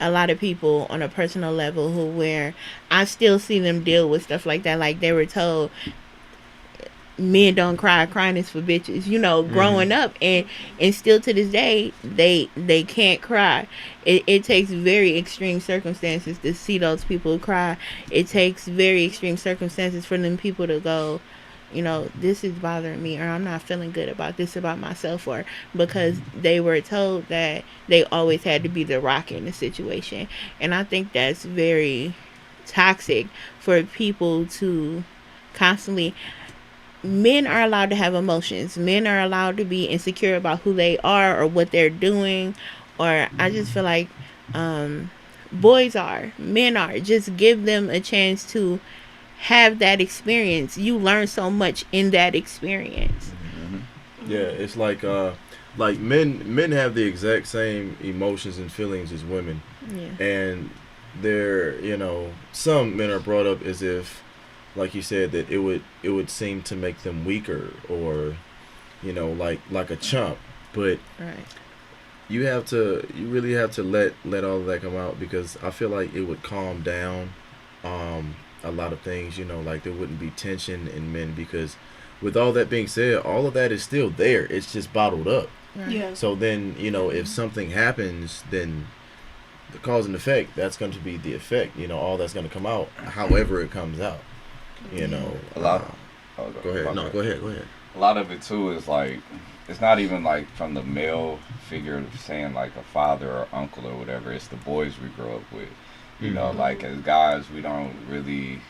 A lot of people on a personal level where I still see them deal with stuff like that. Like they were told, men don't cry. Crying is for bitches. You know, growing up, and still to this day, they can't cry. It takes very extreme circumstances to see those people cry. It takes very extreme circumstances for them people to go, you know, this is bothering me, or I'm not feeling good about this about myself, or because they were told that they always had to be the rock in the situation. And I think that's very toxic for people to constantly. Men are allowed to have emotions. Men are allowed to be insecure about who they are or what they're doing, or I just feel like boys are, men are. Just give them a chance to have that experience. You learn so much in that experience. Yeah, it's like men have the exact same emotions and feelings as women. Yeah. And they're, you know, some men are brought up as if, like you said, that it would seem to make them weaker, or, you know, like a chump. But Right. you really have to let all of that come out, because I feel like it would calm down a lot of things, you know, like there wouldn't be tension in men, because with all that being said, all of that is still there. It's just bottled up. Right. Yeah. So then, you know, if something happens, then the cause and effect, that's going to be the effect. You know, all that's going to come out, however it comes out. You know, A lot. go ahead. No, go ahead. Go ahead. A lot of it too is like, it's not even like from the male figure saying like a father or uncle or whatever. It's the boys we grow up with. You know, like as guys, we don't really.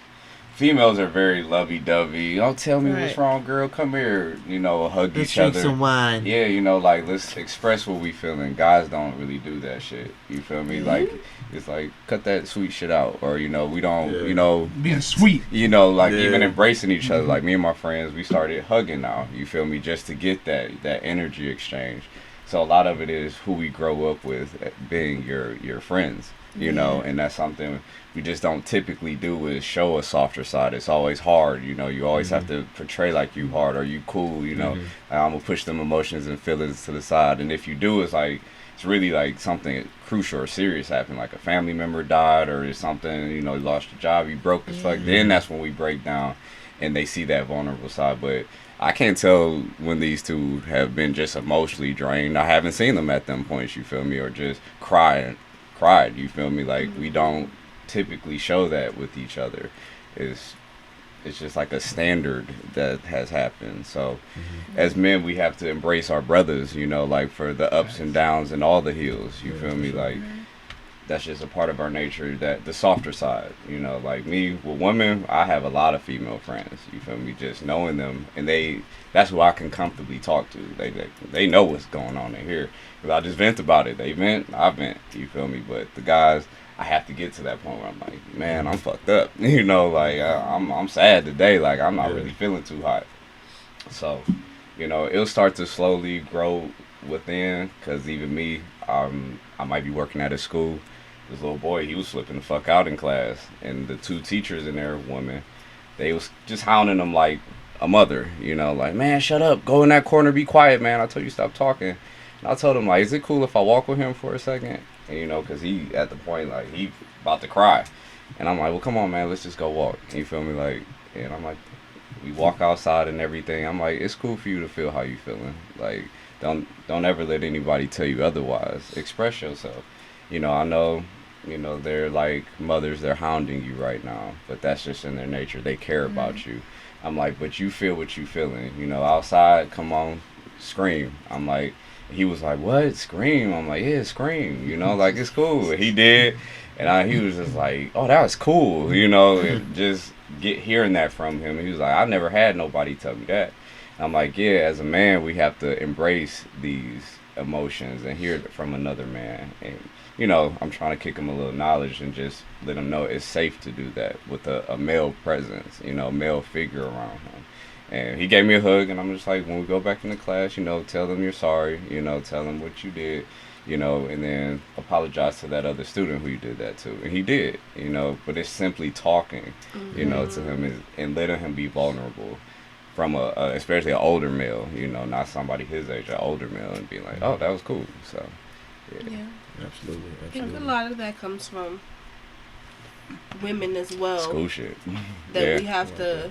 Females are very lovey-dovey. Don't tell me what's wrong, girl. Come here. You know, hug each other. Drink some wine. Yeah, you know, like let's express what we feeling. Guys don't really do that shit. You feel me? Like it's like cut that sweet shit out, or you know, we don't. You know, Being sweet. you know, like even embracing each other. Like me and my friends, we started hugging now. You feel me? Just to get that energy exchange. So a lot of it is who we grow up with, being your friends. You know, and that's something we just don't typically do, is show a softer side. It's always hard, you know. You always have to portray like you hard or you cool, you know. I'm gonna push them emotions and feelings to the side, and if you do, it's like it's really like something crucial or serious happened, like a family member died or it's something, you know, you lost your job, you broke as fuck. Then that's when we break down and they see that vulnerable side. But I can't tell when these two have been just emotionally drained. I haven't seen them at them points, you feel me, or just cried, you feel me. Like we don't typically show that with each other. It's just like a standard that has happened. So as men, we have to embrace our brothers, you know, like for the ups and downs and all the heels, you feel me. Like that's just a part of our nature, that the softer side, you know. Like me with women, I have a lot of female friends, you feel me, just knowing them, and that's who I can comfortably talk to. They know what's going on in here. If I just vent about it, they vent, I vent, you feel me. But the guys, I have to get to that point where I'm like, man, I'm fucked up, you know, like I'm sad today, like I'm not really feeling too hot. So, you know, it'll start to slowly grow within, because even me, I might be working at a school. This little boy, he was flipping the fuck out in class, and the two teachers in there, women, they was just hounding him like a mother, you know, like, man, shut up, go in that corner, be quiet, man, I told you stop talking. And I told him, like, is it cool if I walk with him for a second? And, you know, because he, at the point, like, he about to cry. And I'm like, well, come on, man, let's just go walk. You feel me? Like, and I'm like, we walk outside and everything. I'm like, it's cool for you to feel how you feeling. Like, don't ever let anybody tell you otherwise. Express yourself. You know, I know, you know, they're like mothers, they're hounding you right now, but that's just in their nature. They care about you. I'm like, but you feel what you feeling. You know, outside, come on, scream. I'm like, he was like, what, scream? I'm like, yeah, scream, you know, like, it's cool. He did, and he was just like, oh, that was cool, you know, and just hearing that from him. He was like, I never had nobody tell me that. And I'm like, yeah, as a man, we have to embrace these emotions and hear it from another man. And, you know, I'm trying to kick him a little knowledge and just let him know it's safe to do that with a male presence, you know, male figure around him. And he gave me a hug, and I'm just like, when we go back into class, you know, tell them you're sorry, you know, tell them what you did, you know, and then apologize to that other student who you did that to. And he did, you know, but it's simply talking, you know, to him and letting him be vulnerable from especially an older male, you know, not somebody his age, an older male, and being like, oh, that was cool. So, yeah. Absolutely. I think a lot of that comes from women as well. School shit. That we have to,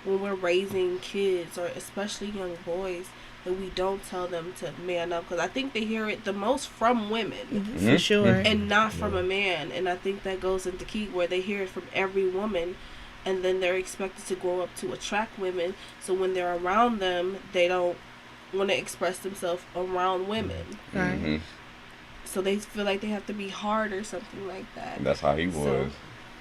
when we're raising kids, or especially young boys, that we don't tell them to man up, because I think they hear it the most from women, for sure, and not from a man. And I think that goes into key, where they hear it from every woman, and then they're expected to grow up to attract women. So when they're around them, they don't want to express themselves around women. right? So they feel like they have to be hard or something like that. And that's how he was. So,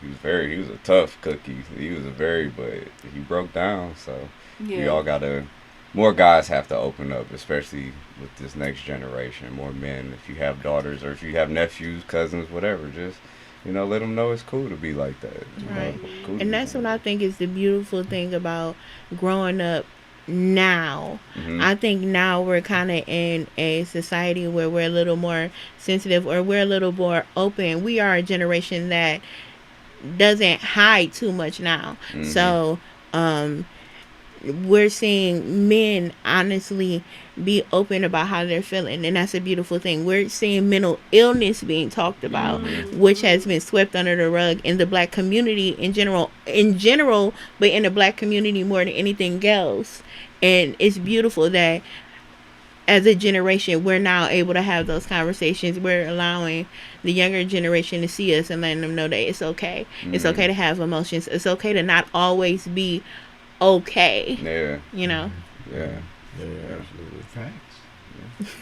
He was a tough cookie. But he broke down. So we all gotta, more guys have to open up, especially with this next generation. More men. If you have daughters or if you have nephews, cousins, whatever, just, you know, let them know it's cool to be like that. Right. Cool And that's what I think is the beautiful thing about growing up now. I think now we're kind of in a society where we're a little more sensitive, or we're a little more open. We are a generation that doesn't hide too much now. So we're seeing men honestly be open about how they're feeling, and that's a beautiful thing. We're seeing mental illness being talked about, which has been swept under the rug in the black community in general, but in the black community more than anything else. And it's beautiful that as a generation, we're now able to have those conversations. We're allowing the younger generation to see us and letting them know that it's okay. It's okay to have emotions. It's okay to not always be okay. Yeah. You know? Yeah. Yeah, absolutely. Facts.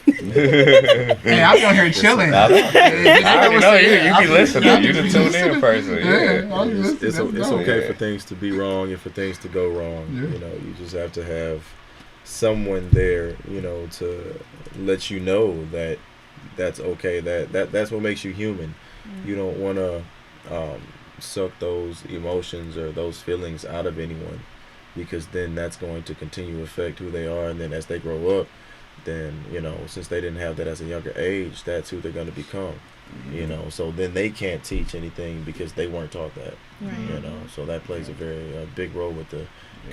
Hey, I'm down here chilling. I already know you be listening. You the tuned in listening. person. Yeah. It's okay. okay for things to be wrong and for things to go wrong. Yeah. You know, you just have to have someone there, you know, to let you know that that's okay. That's what makes you human. You don't want to suck those emotions or those feelings out of anyone, because then that's going to continue to affect who they are, and then as they grow up, then, you know, since they didn't have that as a younger age, that's who they're going to become. You know, so then they can't teach anything because they weren't taught that. Right. You know, so that plays a very big role with the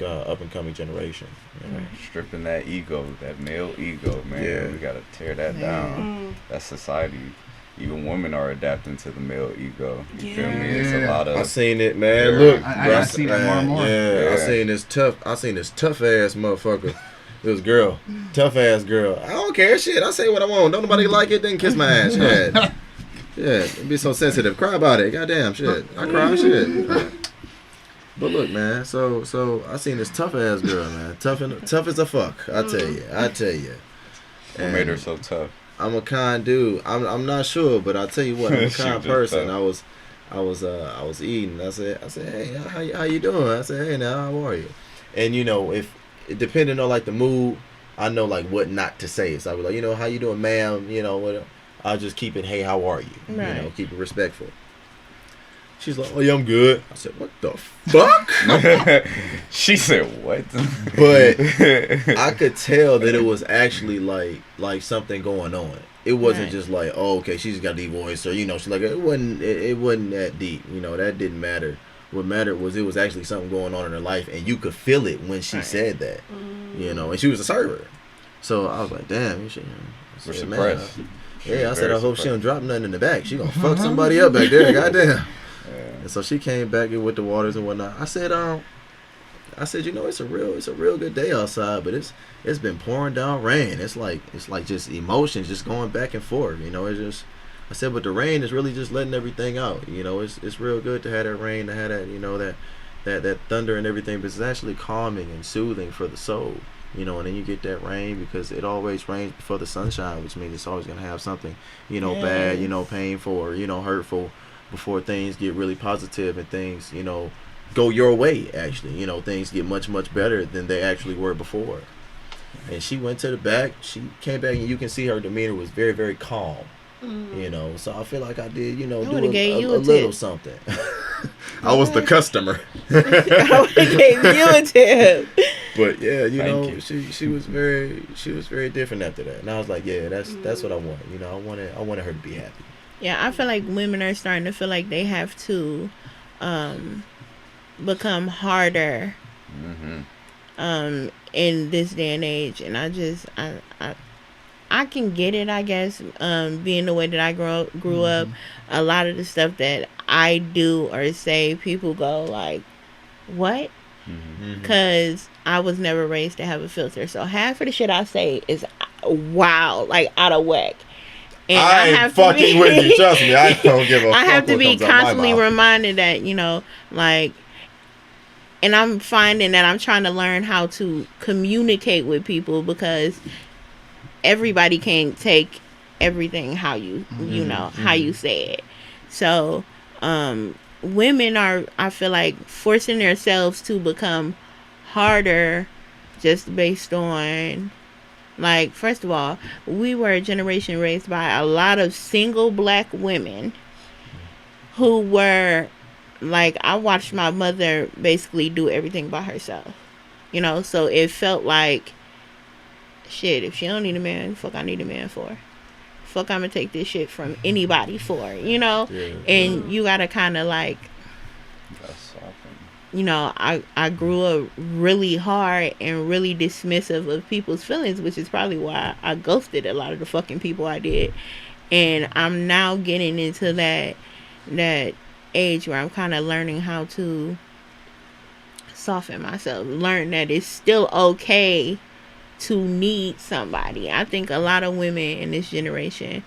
up and coming generation. You know? Stripping that ego, that male ego, man. Yeah. We gotta tear that down. That society, even women are adapting to the male ego. You feel me? It's a lot of. I seen it, man. Yeah. Look, I see that more and more. Yeah, I seen this tough ass motherfucker. This girl, tough ass girl. I don't care, shit. I say what I want. Don't nobody like it, then kiss my ass. Shit. Yeah, be so sensitive. Cry about it. Goddamn, shit. I cry, shit. But look, man. So I seen this tough ass girl, man. Tough as a fuck. I tell you. What made her so tough? I'm a kind dude. I'm not sure, but I'll tell you what. I'm a She kind was person. tough. I was eating. I said, hey, how you doing? I said, hey, now how are you? And you know, if depending on like the mood, I know like what not to say. So I was like, you know, how you doing, ma'am? You know, what? I'll just keep it, hey, how are you? Right. You know, keep it respectful. She's like, oh yeah, I'm good. I said, what the fuck? She said, what? But I could tell that it was actually like something going on. It wasn't Right. just like, oh, okay, she's got a deep voice, or you know, she's like, it wasn't that deep. You know, that didn't matter. What mattered was it was actually something going on in her life, and you could feel it when she Right. said that. You know, and she was a server. So I was like, damn, you should. We're I said, suppressed. Yeah, I said, Very I hope she suppressed. don't drop nothing in the back. She gonna fuck somebody up back there. Goddamn. Yeah. And so she came back in with the waters and whatnot. I said, you know, it's a real good day outside, but it's been pouring down rain. It's like just emotions just going back and forth. You know, it's just. I said, but the rain is really just letting everything out. You know, it's real good to have that rain, to have that, you know, that thunder and everything, but it's actually calming and soothing for the soul. You know, and then you get that rain because it always rains before the sunshine, which means it's always gonna have something, you know, bad, you know, painful or, you know, hurtful before things get really positive and things, you know, go your way. Actually, you know, things get much better than they actually were before. And she went to the back. She came back, and you can see her demeanor was very, very calm. You know, so I feel like I did, you know, do a little something. I was the customer. I would have gave you a tip. But yeah, you Thank know, you. she was very different after that, and I was like, yeah, that's what I want. You know, I wanted her to be happy. Yeah, I feel like women are starting to feel like they have to become harder in this day and age, and I can get it, I guess, being the way that I grew up. A lot of the stuff that I do or say, people go like, what? Because I was never raised to have a filter. So half of the shit I say is wild, like out of whack. And I ain't fucking with you, trust me. I don't give a fuck. I have to what be comes out my constantly mouth. reminded that, you know, like, and I'm finding that I'm trying to learn how to communicate with people, because everybody can't take everything how you you know how you say it. So women are, I feel like, forcing themselves to become harder just based on, like, first of all, we were a generation raised by a lot of single black women who were like, I watched my mother basically do everything by herself, you know, so it felt like, shit, if she don't need a man, fuck I need a man for. Fuck, I'm gonna take this shit from anybody for, you know? Yeah. And you gotta kind of like, That's awesome. you know, I grew up really hard and really dismissive of people's feelings, which is probably why I ghosted a lot of the fucking people I did. And I'm now getting into that age where I'm kind of learning how to soften myself, learn that it's still okay to need somebody. I think a lot of women in this generation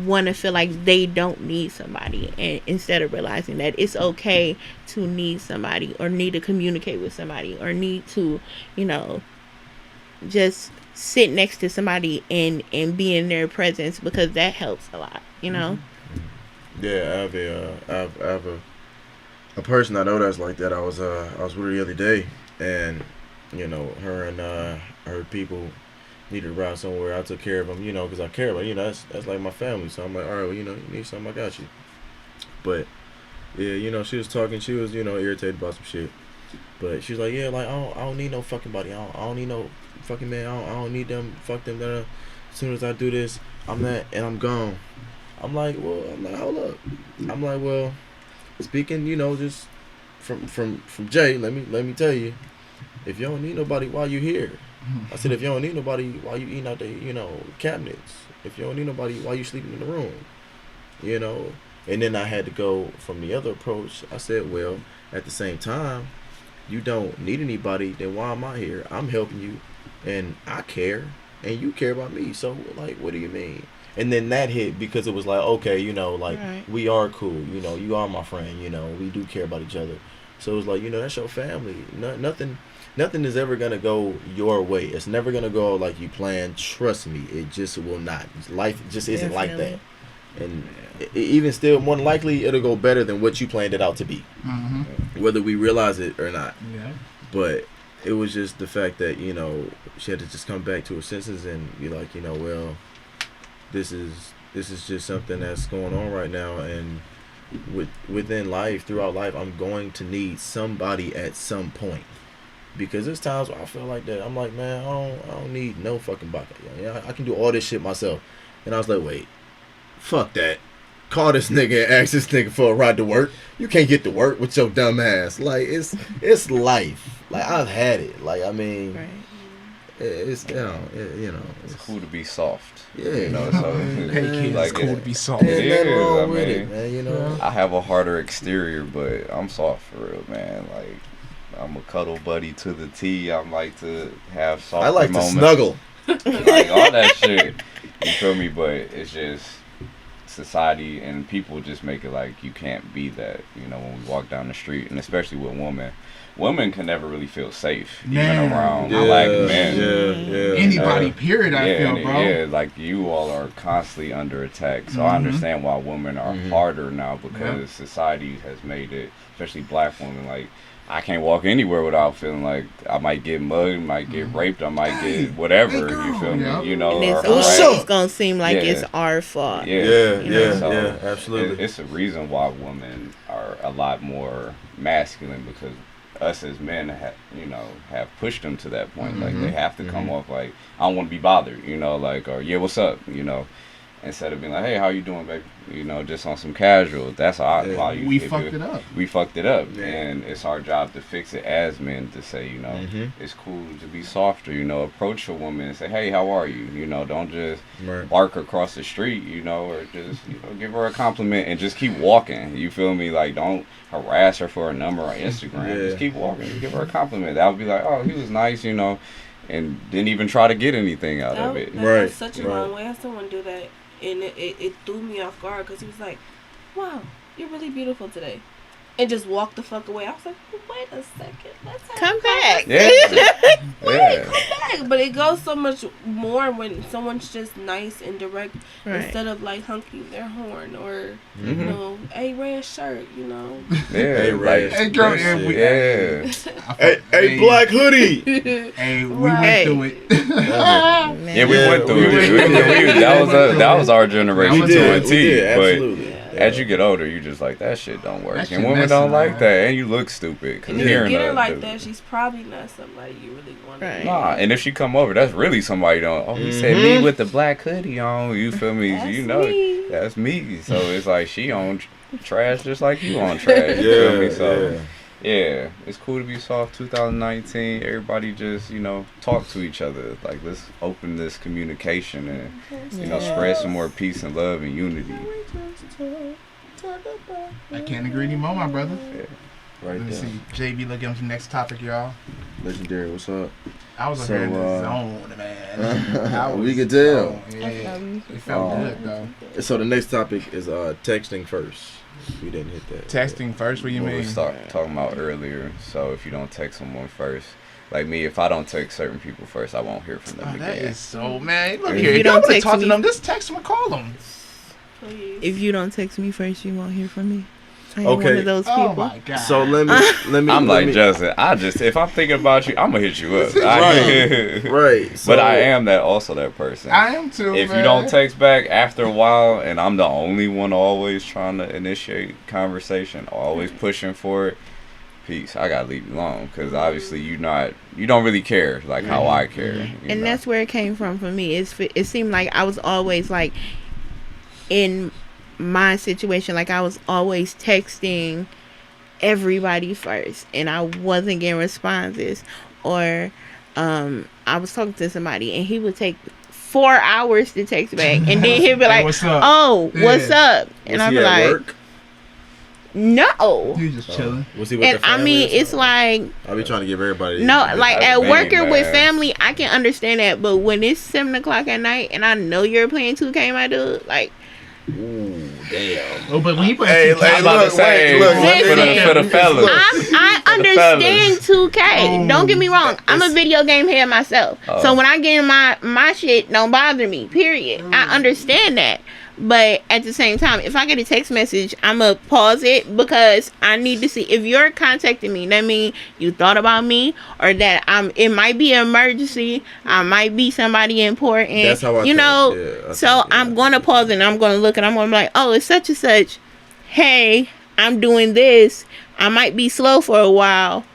want to feel like they don't need somebody, and instead of realizing that it's okay to need somebody, or need to communicate with somebody, or need to, you know, just sit next to somebody and be in their presence, because that helps a lot, you know. Yeah, I have a person I know that's like that. I was with her the other day, and you know, her and her people needed a ride somewhere. I took care of them, you know, because I care about, you know, that's like my family. So I'm like, all right, well, you know, you need something, I got you. But yeah, you know, she was talking, she was, you know, irritated about some shit. But she was like, yeah, like I don't need no fucking body. I don't need no fucking man. I don't need them. Fuck them. As soon as I do this, I'm that and I'm gone. I'm like, hold up. I'm like, well, speaking, you know, just from Jay, let me tell you, if you don't need nobody while you here, I said, if you don't need nobody while you eating out the, you know, cabinets, if you don't need nobody while you sleeping in the room, you know. And then I had to go from the other approach. I said, well, at the same time, you don't need anybody, then why am I here? I'm helping you, and I care, and you care about me. So, like, what do you mean? And then that hit, because it was like, okay, you know, like, Right. we are cool. You know, you are my friend. You know, we do care about each other. So it was like, you know, that's your family. Nothing is ever gonna go your way. It's never gonna go like you planned. Trust me, it just will not. Life just isn't like that. And even still, more than likely, it'll go better than what you planned it out to be, whether we realize it or not. Yeah. But it was just the fact that, you know, she had to just come back to her senses and be like, you know, well, this is just something that's going on right now, and within life, throughout life, I'm going to need somebody at some point. Because there's times where I feel like that. I'm like, man, I don't need no fucking backup. Yeah, I can do all this shit myself. And I was like, wait, fuck that. Call this nigga and ask this nigga for a ride to work. You can't get to work with your dumb ass. Like, it's life. Like, I've had it. Like, I mean, Right. it's, you know, It's cool to be soft. Yeah. You know, so Hey kids, like it's cool it- to be soft. Ain't It nothing is, wrong I with mean, it, man, you know. I have a harder exterior, but I'm soft for real, man. Like, I'm a cuddle buddy to the T. I like to have soft I like moments. to snuggle. Like, all that shit. You feel me? But it's just society and people just make it like you can't be that, you know, when we walk down the street, and especially with women can never really feel safe Man. even around Yeah, black men. yeah. Anybody, period, I feel, and bro. yeah, like you all are constantly under attack. So I understand why women are harder now, because society has made it, especially black women, like I can't walk anywhere without feeling like I might get mugged, might get raped, I might get whatever. hey, girl. You feel Yeah. me? You know, And it's or What's always up? gonna seem like Yeah. it's our fault. Yeah, Yeah, absolutely. It's a reason why women are a lot more masculine, because us as men have pushed them to that point. Like they have to come off like, I don't want to be bothered, you know, like, or yeah, what's up, you know, instead of being like, hey, how you doing, baby, you know, just on some casual. That's how I We fucked it up. We fucked it up, Yeah. and it's our job to fix it as men, to say, you know, it's cool to be softer, you know, approach a woman and say, hey, how are you, you know, don't just Right. bark across the street, you know, or just, you know, give her a compliment and just keep walking, you feel me? Like, don't harass her for a number on Instagram. Yeah. Just keep walking, just give her a compliment. That would be like, oh, he was nice, you know, and didn't even try to get anything out of it. That Right, was such a right. long way. I had someone do that, and it threw me off guard, because he was like, wow, you're really beautiful today. And just walked the fuck away. I was like, wait a second. Let's have Come a back. Yeah. Yeah. back. But it goes so much more when someone's just nice and direct, Right. instead of like honking their horn, or you Mhm. know, a red shirt, you know. Yeah, Hey, Ray. Hey, girl, yeah, we- yeah. Hey, black hoodie. Hey, we Right. went through it. Man. Yeah, we Yeah, went through we it. went- That was our generation We to a did, T. But absolutely. as you get older, you just like, that shit don't work. That shit And women messy, don't like man. that. And you look stupid. Because And if you hearing get her the- like the- that, she's probably not somebody you really want to. Right. Nah, and if she come over, that's really somebody don't. Oh, he said me with the black hoodie on. You feel me? That's you know, me. that's me. So it's like she on trash just like you on trash. You feel me? So yeah, it's cool to be soft. 2019, everybody just, you know, talk to each other. Like, let's open this communication and, you know, spread some more peace and love and unity. I can't agree anymore, my brother. right Let me there. see. JB looking up the next topic, y'all. Legendary, what's up? I was So, in the zone, man. I we was could tell. zone, yeah. It felt good though. So the next topic is texting first. We didn't hit that. Texting first. What do you What mean? we started talking about earlier. So if you don't text someone first, like me, if I don't text certain people first, I won't hear from them Oh, again. that is so, man. Look If here. you You don't don't want to text talk to me- them. Just text them and call them. Please. If you don't text me first, you won't hear from me. I ain't Okay. one of those people. Oh my god. So let me I'm let like me, Justin. If I'm thinking about you, I'm gonna hit you up. right. So, But I am that person. I am too. If man. you don't text back after a while, and I'm the only one always trying to initiate conversation, always pushing for it, peace. I gotta leave you alone because obviously you don't really care like how I care. you And know? that's where it came from for me. It seemed like I was always like in my situation, like I was always texting everybody first, and I wasn't getting responses, or I was talking to somebody and he would take 4 hours to text back, and then he'd be Hey, like, what's up? "Oh, what's Yeah. up?" And was I'd he be at like, work? "No." You just chilling. Was he with And the I family mean, or it's something? like, I be trying to give everybody. no, like That's at lame, working with man. family, I can understand that, but when it's 7 o'clock at night and I know you're playing 2K, my dude, like, Ooh, damn. Oh, but when he put Hey, I'm about to look, say, wait, look, for the fellas. I understand 2K. Don't get me wrong. I'm a video game head myself. So Oh. when I get in my shit, don't bother me. Period. I understand that. But at the same time, if I get a text message, I'ma pause it because I need to see if you're contacting me. That means you thought about me, or that it might be an emergency. I might be somebody important. That's how I you think. know. Yeah, I So think, yeah. I'm gonna pause and I'm gonna look and I'm gonna be like, oh, it's such and such. Hey, I'm doing this. I might be slow for a while.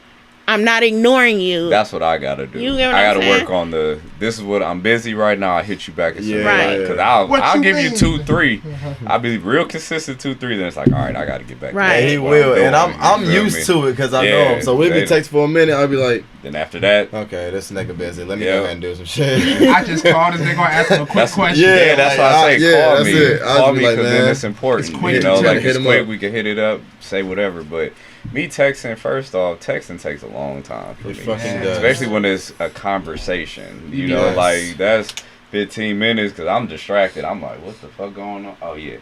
I'm not ignoring you. That's what I gotta do. You get what I I'm gotta saying? work on this is what I'm busy right now. I hit you back at some Right. because What I'll you give you mean? 2, 3. I'll be real consistent 2, 3. Then it's like, all right, I gotta get back. Right. To Yeah, he what will, doing, and I'm you feel used me? to it because I know Yeah, him. So we be they- text for a minute. I'll be like, Then after that, okay, this nigga busy. Let me Yeah. go ahead and do some shit. I just called and they're gonna ask him a quick that's question. Yeah. that's like, why I say yeah, call that's me. it. I'll Call be me like, because then man, it's important. it's quick. You know, Trying to like hit it's him quick. up. We can hit it up, say whatever. But me texting first off, texting takes a long time for It me. fucking Yeah. does. Especially when it's a conversation. You know, Yes. like that's 15 minutes because I'm distracted. I'm like, what the fuck going on? Oh yeah.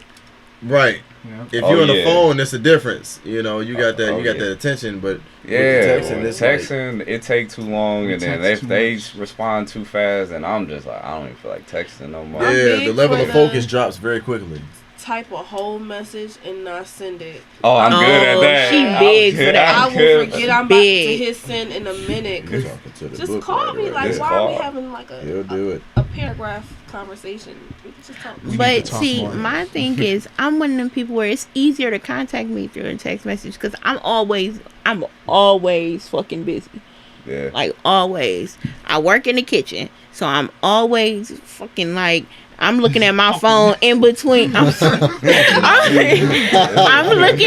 Right. Yeah. If Oh, you're on the yeah. phone, it's a difference. You know, you got that. Oh, You got yeah. that attention, but Yeah, with the when it's like- texting it take too long, We and then text if too they much. respond too fast, and I'm just like, I don't even feel like texting no more. I'm yeah, big the level for of the- focus drops very quickly. Type a whole message and not send it. Oh, I'm good at Oh, that. she I'm big for good- that. I I'm will good. forget I'm Big. about to hit send in a minute. Cause Talking to the just book call writer me. right Like, Just why there. are we call. having like He'll do it. a paragraph conversation? We can just talk. We need to But talk see, more. my thing is, I'm one of them people where it's easier to contact me through a text message because I'm always fucking busy. Yeah. Like always. I work in the kitchen, so I'm always fucking like I'm looking at my phone in between. I'm looking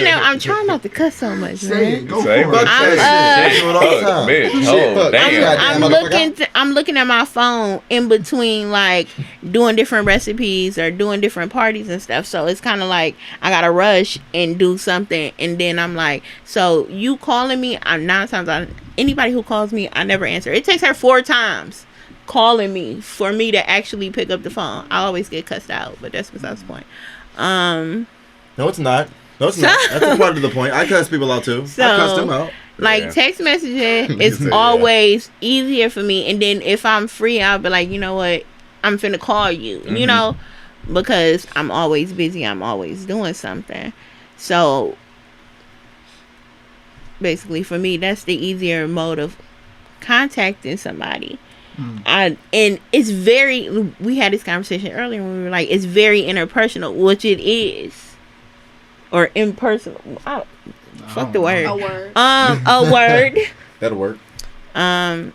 at. I'm trying not to cuss so much, Say man. it. Go Say for what? it. I'm, Shit, do it all the time. Bitch. Shit, Oh, fuck. damn. I'm looking at my phone in between, like doing different recipes or doing different parties and stuff. So it's kind of like I gotta rush and do something, and then I'm like, so you calling me? I'm 9 times out. Anybody who calls me, I never answer. It takes her 4 times calling me for me to actually pick up the phone. I always get cussed out, but that's besides the point. No, it's not. No, it's not. That's a part of the point. I cuss people out too. I cuss them out. Like Yeah. text messaging is Say, yeah. always easier for me, and then if I'm free, I'll be like, you know what, I'm finna call you, you know, because I'm always busy. I'm always doing something. So basically, for me, that's the easier mode of contacting somebody. And it's very. We had this conversation earlier when we were like, it's very interpersonal, which it is, or impersonal. Fuck the word. A word. A word. That'll work.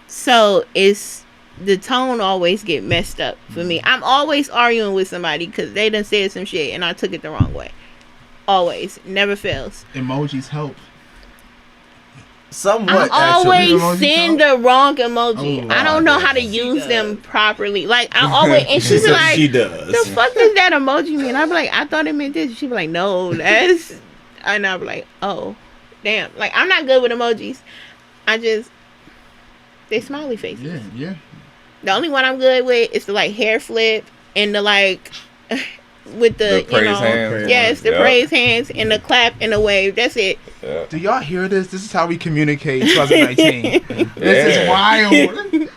So it's the tone always get messed up for me. I'm always arguing with somebody because they done said some shit and I took it the wrong way. Always, never fails. Emojis help. Somewhat. I always Emoji send count? the wrong emoji. Oh, I don't know how to She use does. them properly. Like I always, and she be like, she "The does. fuck does that emoji mean?" I be like, "I thought it meant this." She be like, "No, that's," and I be like, "Oh, damn. Like, I'm not good with emojis. They smiley faces. Yeah. The only one I'm good with is the, like, hair flip and the, like, with the praise hands. Yes, the praise hands and the clap and the wave. That's it. Yeah. Do y'all hear this? This is how we communicate 2019. This is wild.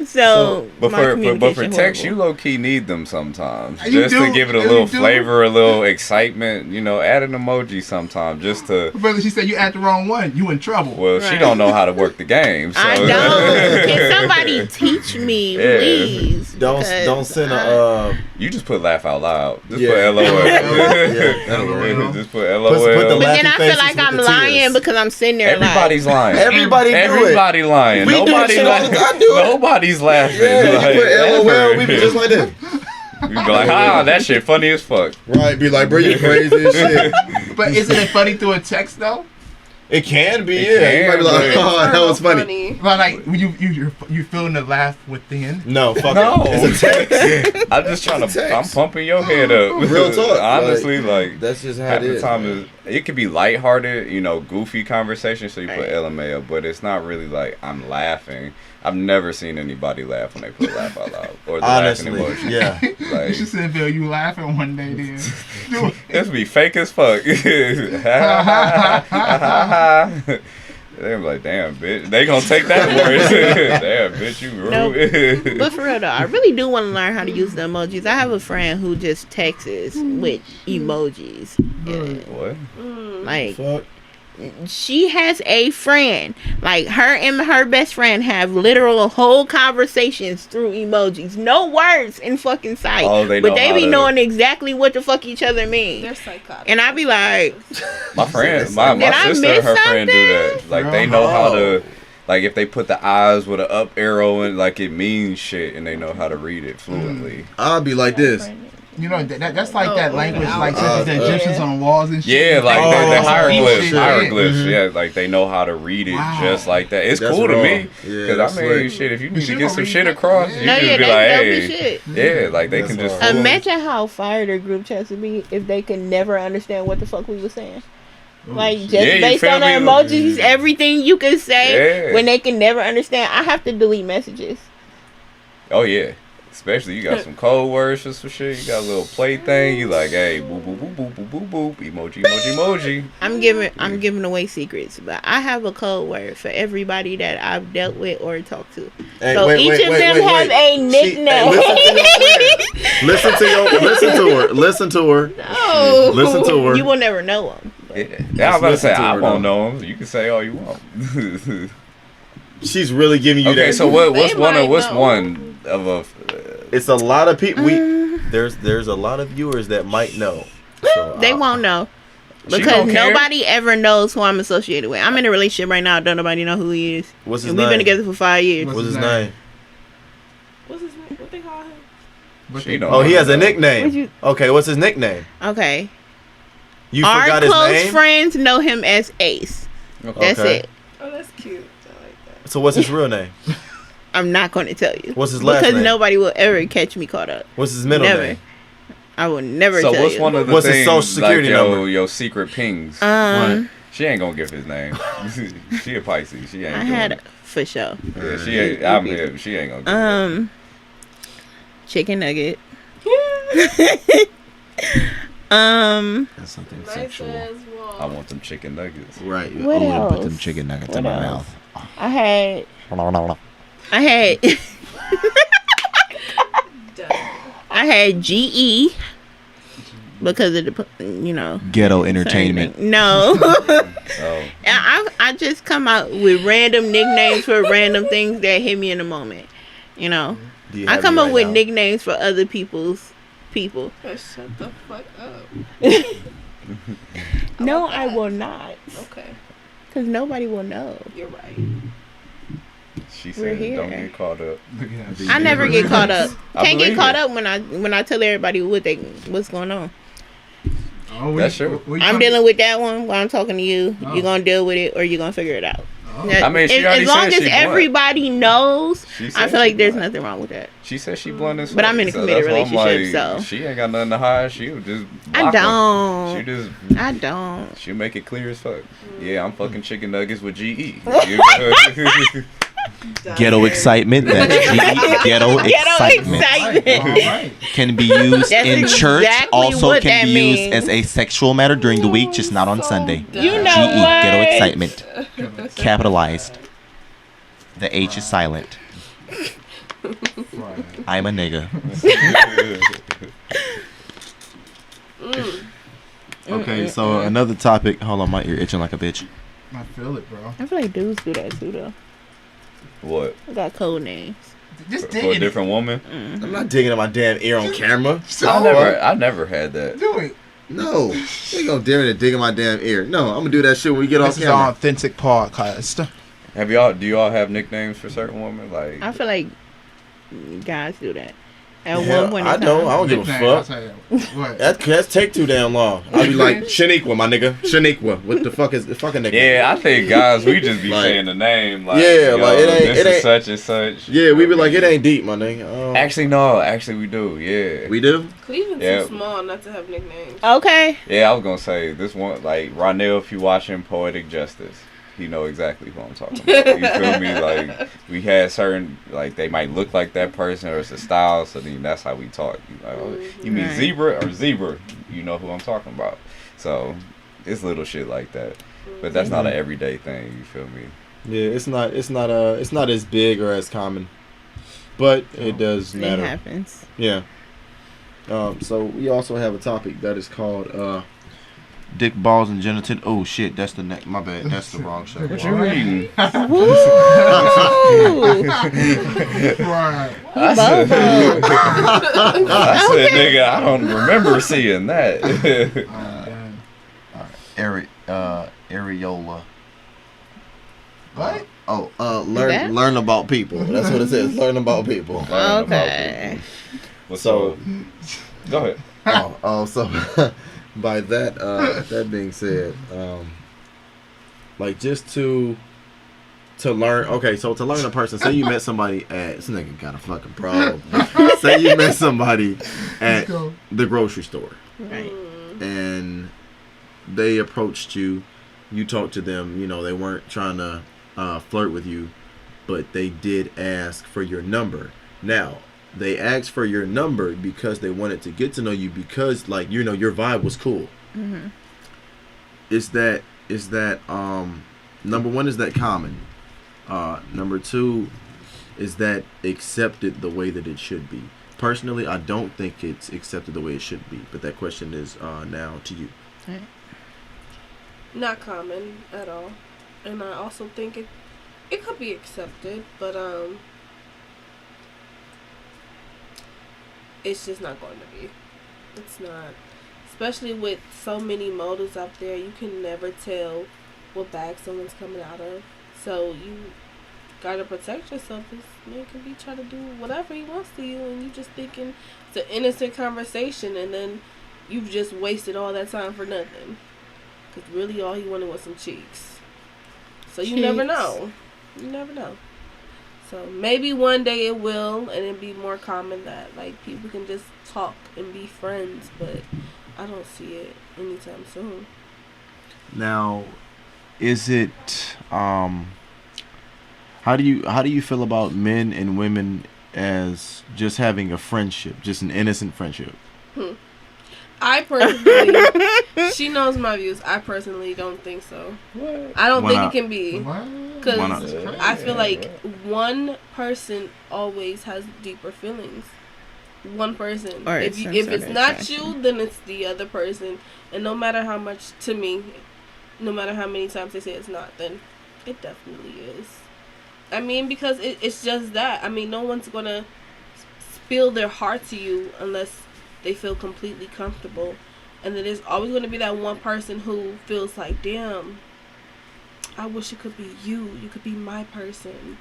So but my for text, you low key need them sometimes, You just do. to give it a You little do. flavor, a little excitement. You know, add an emoji sometimes, just to. Brother, she said you at the wrong one. You in trouble. Well, she Right. don't know how to work the game. So. I don't. Can somebody teach me, Yeah. please? Don't send a You just put laugh out loud. Just Yeah. put LOL. Yeah, that'll work. Just put LOL. Put the But then I laughing feel faces like with I'm the lying tears. because I'm sitting there Everybody's lying. Everybody do it. Everybody lying. We do Nobody shit all the time. I do it. Nobody's laughing. Yeah, Like, you put LOL, ever. we be just like that. We be like, that shit funny as fuck. Right, be like, bro, you crazy as shit. But isn't it funny through a text though? It can be, It yeah. You might be can, like, but- oh, that was funny. But like you feeling the laugh within. No, fuck No. it. It's a text. I'm just trying It's a to. text. I'm pumping your head up. Real talk. Honestly, like That's just how half it the is. time man. it could be lighthearted, goofy conversation. So you put Right. LMAO, but it's not really like I'm laughing. I've never seen anybody laugh when they put laugh out loud or the Honestly, laughing emoji. yeah. Like, You should say, Bill, you laughing one day then. Do it. this be fake as fuck. They're like, damn, bitch. They gonna take that worse. Damn, bitch, you rude. Nope. But for real though, I really do want to learn how to use the emojis. I have a friend who just texts with emojis. Yeah. What? Like, Fuck. she has a friend. Like, her and her best friend have literal whole conversations through emojis. No words in fucking sight. Oh, they but know they how be to- knowing exactly what the fuck each other mean. They're psychotic. And I be like, My friend, my Did I sister and miss her friend do that. something? Like, they know how to, like, if they put the eyes with an up arrow and, like, it means shit and they know how to read it fluently. I'll be like this. You know that's like that language, like Oh, such as the Egyptians on walls and shit. Yeah, like Oh, the some hieroglyphs. shit. Hieroglyphs, Mhm. yeah, like they know how to read it Wow. just like that. It's That's cool raw. to me. Yeah, Because, that's I mean, slick. shit, if you But need to you get gonna some read shit that. across, Yeah. you no, just yeah, be that's like, dope hey. as shit. Yeah, like they That's can just. hard. Imagine how fired their group chats would be if they could never understand what the fuck we was saying. Like, just Yeah, you based feel on the me? emojis, everything you can say Yeah. when they can never understand. I have to delete messages. Oh, yeah. Especially you got some code words or some shit. You got a little play thing. You like, hey, boop, boop, boop, boop, boop, boop, boop. Emoji, emoji, emoji. I'm giving away secrets, but I have a code word for everybody that I've dealt with or talked to. Hey, So each of them have a nickname. Listen to her. Listen to her. Oh, Listen to her. You will never know them. Yeah, I was about to say, listen to I her, won't though. know them. You can say all you want. She's really giving you Okay, that. so what's They one might of what's know. one of a It's a lot of people. There's a lot of viewers that might know. So They won't know. She Because don't care. nobody ever knows who I'm associated with. I'm in a relationship right now. Don't nobody know who he is. What's his And name? we've been together for 5 years. What's his name? What's his name? What they call him? She don't Oh, he has a What'd nickname. you- Okay, what's his nickname? Okay. You Our forgot his close name. friends know him as Ace. That's Okay. it. Oh, that's cute. I like that. So what's his real name? I'm not going to tell you. What's his last because name? nobody will ever catch me caught up. What's his middle Never. name? I will never So tell what's you. one of the What's his things social security like number? your secret pings? She ain't gonna give his name. She a Pisces. She ain't. I doing had it. for sure. Yeah, she ain't. I'm here. She ain't gonna. Give Chicken nugget. That's something Nice sexual. as it. well. I want them chicken nuggets. Right. What else? Put them chicken nuggets What in my else? mouth. I had Done. I had GE because of the Ghetto certain thing. No. Oh, I just come out with random nicknames for random things that hit me in the moment. You know, Do you I have come any up right with now? nicknames for other people's people. Oh, shut the fuck up. No, I will not, Okay, because nobody will know. you're right. she We're said, "Don't here. get caught up." I never get caught up. I Can't get believe caught it. up when I tell everybody what's going on. Oh, That's true. I'm dealing with that one while I'm talking to you. You're gonna deal with it or you're gonna figure it out. That- I mean, she already as long said as she blunt. everybody knows, She I said feel like she there's blunt. nothing wrong with that. She said she blunt as But fuck, I'm in a so committed that's why I'm relationship, so- she ain't got nothing to hide. She would just I block 'em. don't. She just I don't. she'll make it clear as fuck. Yeah, I'm fucking chicken nuggets with GE. Ghetto excitement. That's ghetto excitement. excitement. Can be used That's in church. exactly Also what can that be means. used as a sexual matter during the week, just not on Sunday. You know GE, what? ghetto excitement. Capitalized. The H is silent. I'm a nigga. Okay, so another topic. Hold on, my ear itching like a bitch. I feel it, bro. I feel like dudes do that too, though. What? They got code names. Just For a digging it. different woman? I'm not digging in my damn ear on camera. I never had that. Do it. No, you ain't gonna dare me to dig in my damn ear. No, I'm gonna do that shit when we get off This is an camera. authentic podcast. Do y'all have nicknames for certain women? Like I feel like guys do that. At Hell, one point I in don't. time. I don't give a Nickname, I'll fuck. tell you. What? That's take too damn long. I'll be like Shaniqua, my nigga. Shaniqua. What the fuck is the fucking nigga? yeah, I think guys we just be Like- saying the name. Like, Yeah, like, it ain't- this it is ain't- such and such. Yeah, we be like, it ain't deep, my nigga. Actually, no. Actually, we do. Yeah. We do. Cleveland's Yeah. too small not to have nicknames. Okay. Yeah, I was gonna say this one. Like Ronell, if you watching Poetic Justice, he know exactly who I'm talking about. You feel me? Like we had certain, like they might look like that person or it's a style. So then that's how we talk. You, like, oh, you mean Right. zebra or zebra? You know who I'm talking about. So it's little shit like that. But that's not an everyday thing. You feel me? Yeah, it's not as big or as common, but it does It matter. happens. Yeah. So we also have a topic that is called dick, balls, and genital. Oh shit, that's the neck. My bad. That's the wrong show. What you reading? Woo! Right. I said, nigga, I don't remember seeing that. Areola. What? that? Learn about people. That's what it says. Learn about people. Okay. So, Go ahead. So by that that being said, like just to learn. Okay, so to learn a person. Say you met somebody at this nigga got a fucking problem. Say you met somebody at the grocery store, Right. and they approached you. You talked to them. You know they weren't trying to flirt with you, but they did ask for your number. Now they asked for your number because they wanted to get to know you because like you know your vibe was cool. Mm-hmm. Is that number one, is that common? Number two, is that accepted the way that it should be? Personally, I don't think it's accepted the way it should be, but that question is now to you. Right. Not common at all, and I also think it could be accepted, but it's just not going to be. It's not, especially with so many motives out there. You can never tell what bag someone's coming out of, so you gotta protect yourself. This man could be trying to do whatever he wants to you, and you just thinking it's an innocent conversation, and then you've just wasted all that time for nothing. Because really all he wanted was some cheeks. So you never know. You never know. So maybe one day it will, and it'll be more common that like people can just talk and be friends, but I don't see it anytime soon. Now, is it how do you feel about men and women as just having a friendship, just an innocent friendship? I personally, she knows my views. I personally don't think so. I don't Why think not? it can be. Why Because not? I feel like one person always has deeper feelings. One person. Or If some if sort it's of not attraction. you, then it's the other person. And no matter how much, to me, no matter how many times they say it's not, then it definitely is. I mean, because it's just that. I mean, no one's going to spill their heart to you unless they feel completely comfortable. And then there's always going to be that one person who feels like, damn, I wish it could be you. You could be my person.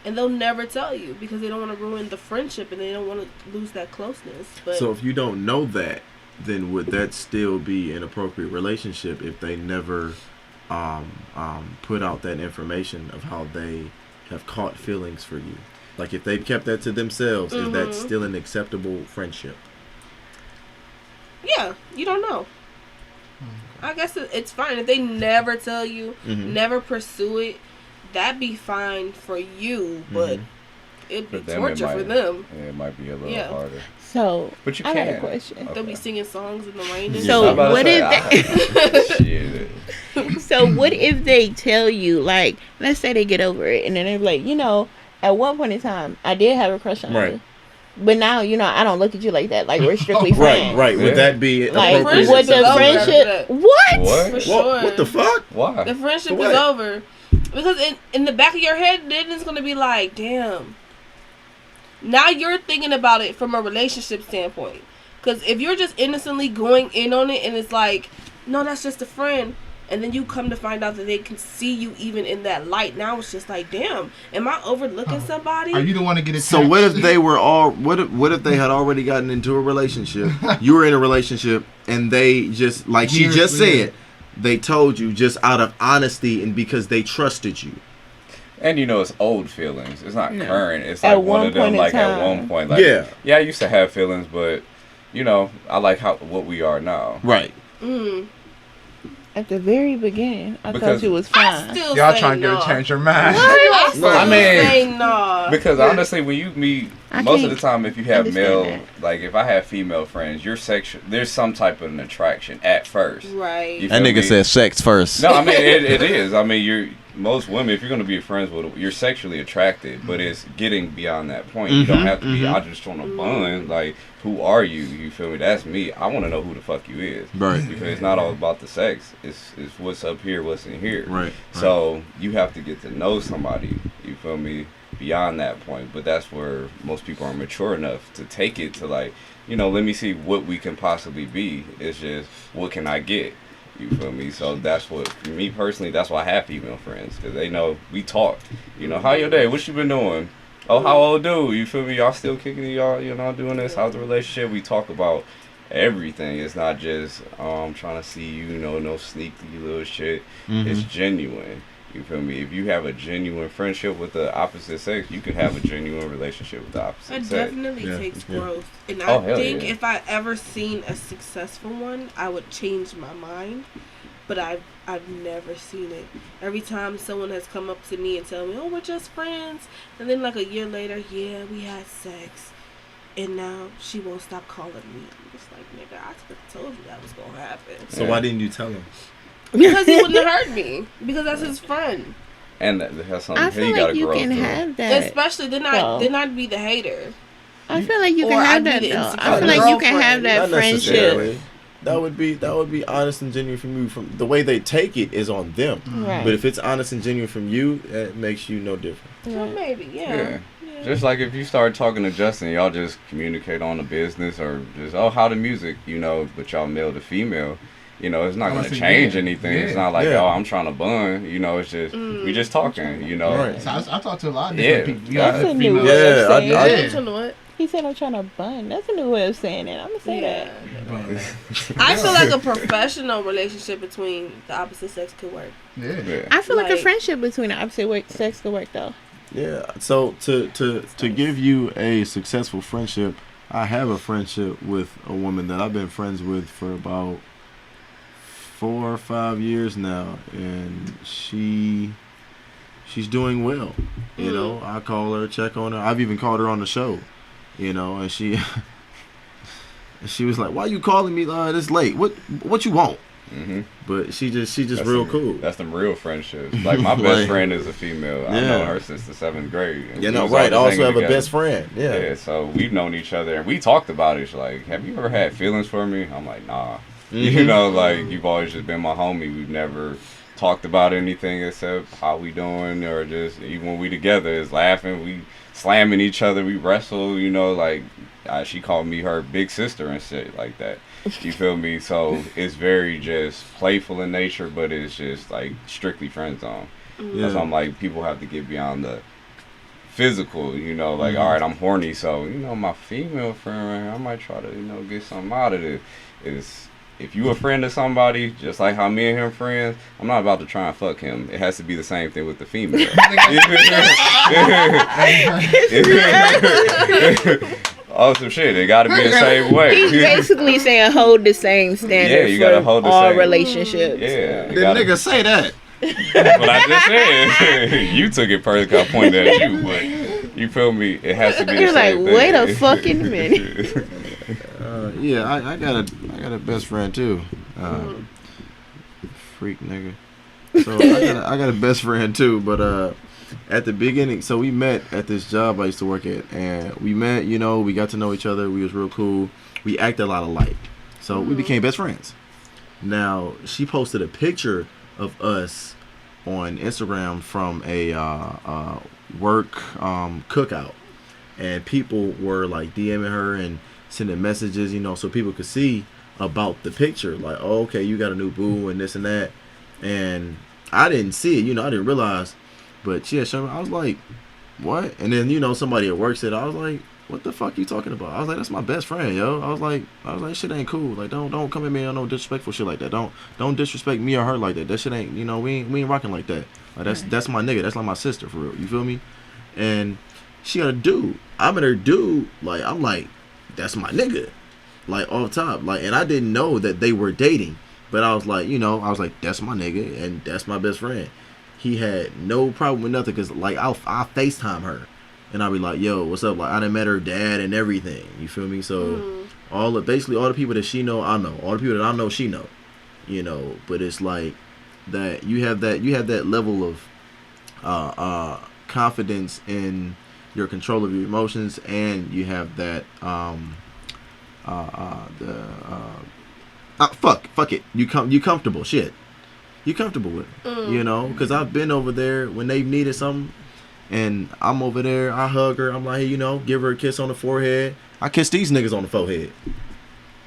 And they'll never tell you because they don't want to ruin the friendship and they don't want to lose that closeness. But So if you don't know that, then would that still be an appropriate relationship if they never put out that information of how they have caught feelings for you. Like if they've kept that to themselves, is that still an acceptable friendship? Yeah, you don't know. I guess it's fine if they never tell you, never pursue it. That'd be fine for you, but it'd be torture for them. Yeah, it might be a little harder. So, but you I can. got a question. Okay. They'll be singing songs in the rain. And So what if Shit. So what if they tell you, like, let's say they get over it, and then they're like, you know, at one point in time, I did have a crush on you, but now, you know, I don't look at you like that. Like, we're strictly friends. Right. Would that be like appropriate? with the friendship? What? For sure. What the fuck? Why? The friendship is over because in the back of your head, then it's gonna be like, damn. Now you're thinking about it from a relationship standpoint. Because if you're just innocently going in on it and it's like, no, that's just a friend. And then you come to find out that they can see you even in that light. Now it's just like, damn, am I overlooking somebody? Are you the one to get attached? So what if they were all? What if they had already gotten into a relationship? You were in a relationship, and they just, like she just said, they told you just out of honesty and because they trusted you. And you know, it's old feelings. It's not current. It's like one of them. Like at one point, like yeah, I used to have feelings, but you know, I like what we are now. Right. At the very beginning, I thought you was fine. Y'all trying to get to change your mind. I mean, no. Because honestly, when you meet, most of the time, if you have male, like if I have female friends, you're sexual. There's some type of an attraction at first. Right. That nigga said sex first. No, I mean it is. I mean most women, if you're going to be friends with them, you're sexually attracted, but it's getting beyond that point. You don't have to be, I just want to bond. Like, who are you? You feel me? That's me. I want to know who the fuck you is. Right. Because it's not all about the sex. It's what's up here, what's in here. Right. So you have to get to know somebody, you feel me, beyond that point. But that's where most people aren't mature enough to take it to, like, you know, let me see what we can possibly be. It's just, what can I get? You feel me? So that's what, for me personally, that's why I have female friends. Because they know, we talk. You know, how your day? What you been doing? Oh, how old dude? You feel me? Y'all still kicking it? Y'all, you know, doing this? How's the relationship? We talk about everything. It's not just, I'm trying to see you, know, no sneaky little shit. It's genuine. You feel me? If you have a genuine friendship with the opposite sex, you can have a genuine relationship with the opposite It sex. definitely takes growth. And I think if I ever seen a successful one, I would change my mind. But I've never seen it. Every time someone has come up to me and tell me, oh, we're just friends. And then like a year later, yeah, we had sex. And now she won't stop calling me. I'm just like, nigga, I told you that was going to happen. So why didn't you tell him? Because he wouldn't hurt me. Because that's his friend. And that's something I feel like you can through. have that. Especially, then I'd be the hater. I feel like you can Or have I'd be that the though. insecure I feel like you can have girlfriend. that Not friendship. necessarily. That would be honest and genuine from you. From the way they take it is on them. Right. But if it's honest and genuine from you, it makes you no different. Well, maybe, yeah. Just like if you start talking to Justin, y'all just communicate on the business or just, oh, how the music, you know, but y'all male to female, you know, it's not going to change anything. It's not like, oh, I'm trying to bun, you know, it's just, we just talking, you know. Right. So I talked to a lot of different people. That's a new female. way of saying I it. what? He said I'm trying to bun. That's a new way of saying it. I'm going to say that. I feel like a professional relationship between the opposite sex could work. Yeah. I feel like a Like- friendship between the opposite sex could work though. Yeah. So to give you a successful friendship, I have a friendship with a woman that I've been friends with for about 4 or 5 years now, and she's doing well. You know, I call her, check on her. I've even called her on the show. You know, and she was like, "Why you calling me this late? What you want?" But she just real cool. That's them real friendships. Like my best friend is a female. I know her since the 7th grade. You know, right? Also have a best friend. Yeah. So we've known each other and we talked about it. She's like, have you ever had feelings for me? I'm like, nah. You know, like you've always just been my homie. We've never talked about anything except how we doing, or just even when we together is laughing, we slamming each other, we wrestle. You know, like she called me her big sister and shit like that. You feel me? So it's very just playful in nature, but it's just like strictly friend zone. Because I'm like, people have to get beyond the physical, you know, like, all right, I'm horny, so, you know, my female friend, I might try to, you know, get something out of it. if you a friend of somebody, just like how me and him friends, I'm not about to try and fuck him. It has to be the same thing with the female. Oh, some shit. It got to be the same way. He's basically saying hold the same standard Yeah, you gotta for hold the all same. relationships. Yeah. The nigga say that. That's what I just said. You took it personally. I pointed at you, but you feel me? It has to be the You're like, same thing. wait a fucking minute. Yeah, I got a best friend too. Freak nigga. So I got a best friend too, but at the beginning, so we met at this job I used to work at, and we met, you know, we got to know each other, we was real cool, we acted a lot alike, so we became best friends. Now, she posted a picture of us on Instagram from a work cookout, and people were like DMing her and sending messages, you know, so people could see about the picture, like, oh, okay, you got a new boo and this and that, and I didn't see it, you know, I didn't realize. But she had shown me. I was like, what? And then, you know, somebody at work said, I was like, what the fuck you talking about? I was like, that's my best friend, yo. I was like, shit ain't cool. Like, don't come at me on no disrespectful shit like that. Don't disrespect me or her like that. That shit ain't, you know, we ain't rocking like that. Like, that's my nigga. That's like my sister for real. You feel me? And she got a dude. I met her dude. Like, I'm like, that's my nigga. Like, off top. Like, and I didn't know that they were dating. But I was like, you know, that's my nigga and that's my best friend. He had no problem with nothing, because like I'll FaceTime her and I'll be like, yo, what's up? Like, I done met her dad and everything, you feel me? So basically all the people that she know, I know. All the people that I know, she know, you know. But it's like that you have that level of confidence in your control of your emotions, and you have that fuck it, you comfortable shit. You comfortable with it, you know? Because I've been over there when they needed something, and I'm over there, I hug her, I'm like, hey, you know, give her a kiss on the forehead. I kiss these niggas on the forehead.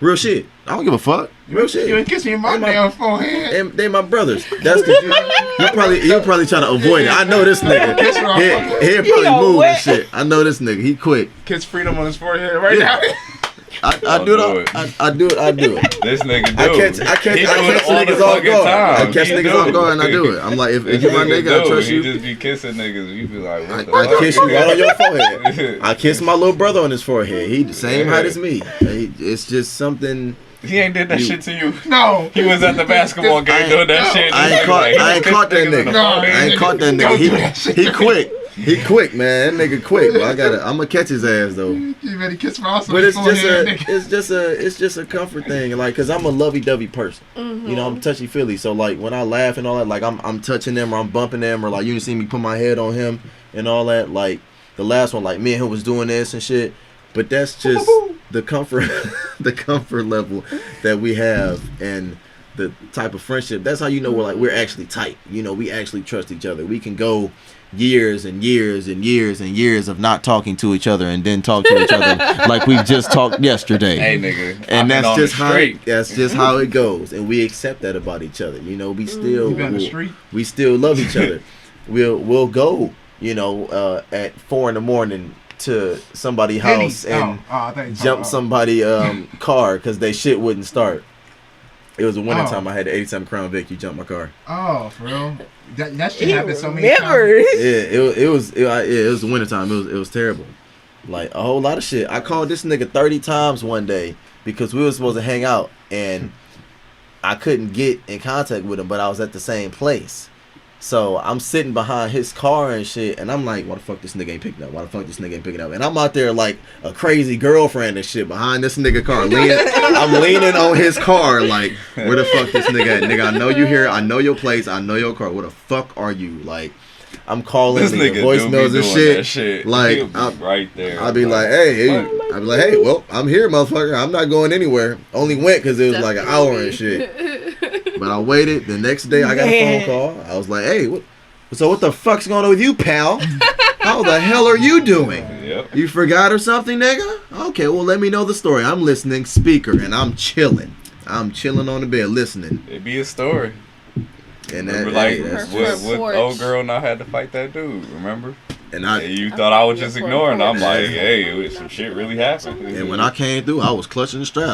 Real shit. I don't give a fuck. Real shit. You ain't kiss me in my damn forehead. And they my brothers. That's the he'll probably try to avoid it. I know this nigga. He'll probably move and shit. I know this nigga. He quick. Kiss freedom on his forehead right now. I do it. This nigga do. I catch niggas off guard. I catch niggas off guard and I do it. I'm like, if you my nigga, I trust you. He just be kissing niggas. You be like, what the I fuck? kiss you right on your forehead. I kiss my little brother on his forehead. He the same height as me. It's just something. He ain't did that shit to you. No. He was at the basketball game doing that shit. I ain't caught that nigga. I ain't caught that nigga. He quick. He quick, man. That nigga quick. But I'm gonna catch his ass though. You better kiss my ass. But it's just a comfort thing, like, cause I'm a lovey-dovey person. You know, I'm touchy-feely. So like when I laugh and all that, like I'm touching them or I'm bumping them, or like you can see me put my head on him and all that. Like the last one, like me and him was doing this and shit. But that's just the comfort, the comfort level that we have, and the type of friendship. That's how you know we're actually tight. You know, we actually trust each other. We can go years and years and years and years of not talking to each other and then talk to each other like we just talked yesterday. Hey nigga, and that's just how it goes, and we accept that about each other. You know, we still love each other. We'll go, you know, at 4 a.m. to somebody's house and jump somebody car because they shit wouldn't start. It was the winter time. I had the 87 Crown Vic. You jumped my car. Oh, for real? That shit happened so many times. Yeah, it was the winter time. It was terrible. Like a whole lot of shit. I called this nigga 30 times one day because we were supposed to hang out and I couldn't get in contact with him, but I was at the same place. So I'm sitting behind his car and shit, and I'm like, why the fuck this nigga ain't picking up? Why the fuck this nigga ain't picking up? And I'm out there like a crazy girlfriend and shit behind this nigga car. I'm leaning on his car like, where the fuck this nigga at? Nigga, I know you here. I know your place. I know your car. Where the fuck are you? Like, I'm calling nigga voicemails and shit. Like, right there. I'll be like, hey, well, I'm here, motherfucker. I'm not going anywhere. Only went because it was like an hour and shit. But I waited. The next day, I got a phone call. I was like, hey, what the fuck's going on with you, pal? How the hell are you doing? Yep. You forgot or something, nigga? Okay, well, let me know the story. I'm listening, speaker, and I'm chilling. I'm chilling on the bed, listening. It be a story. And remember, that, like, what old girl now had to fight that dude, remember? And you thought I was just ignoring. I'm like, hey, some shit really happened. And when I came through, I was clutching the strap.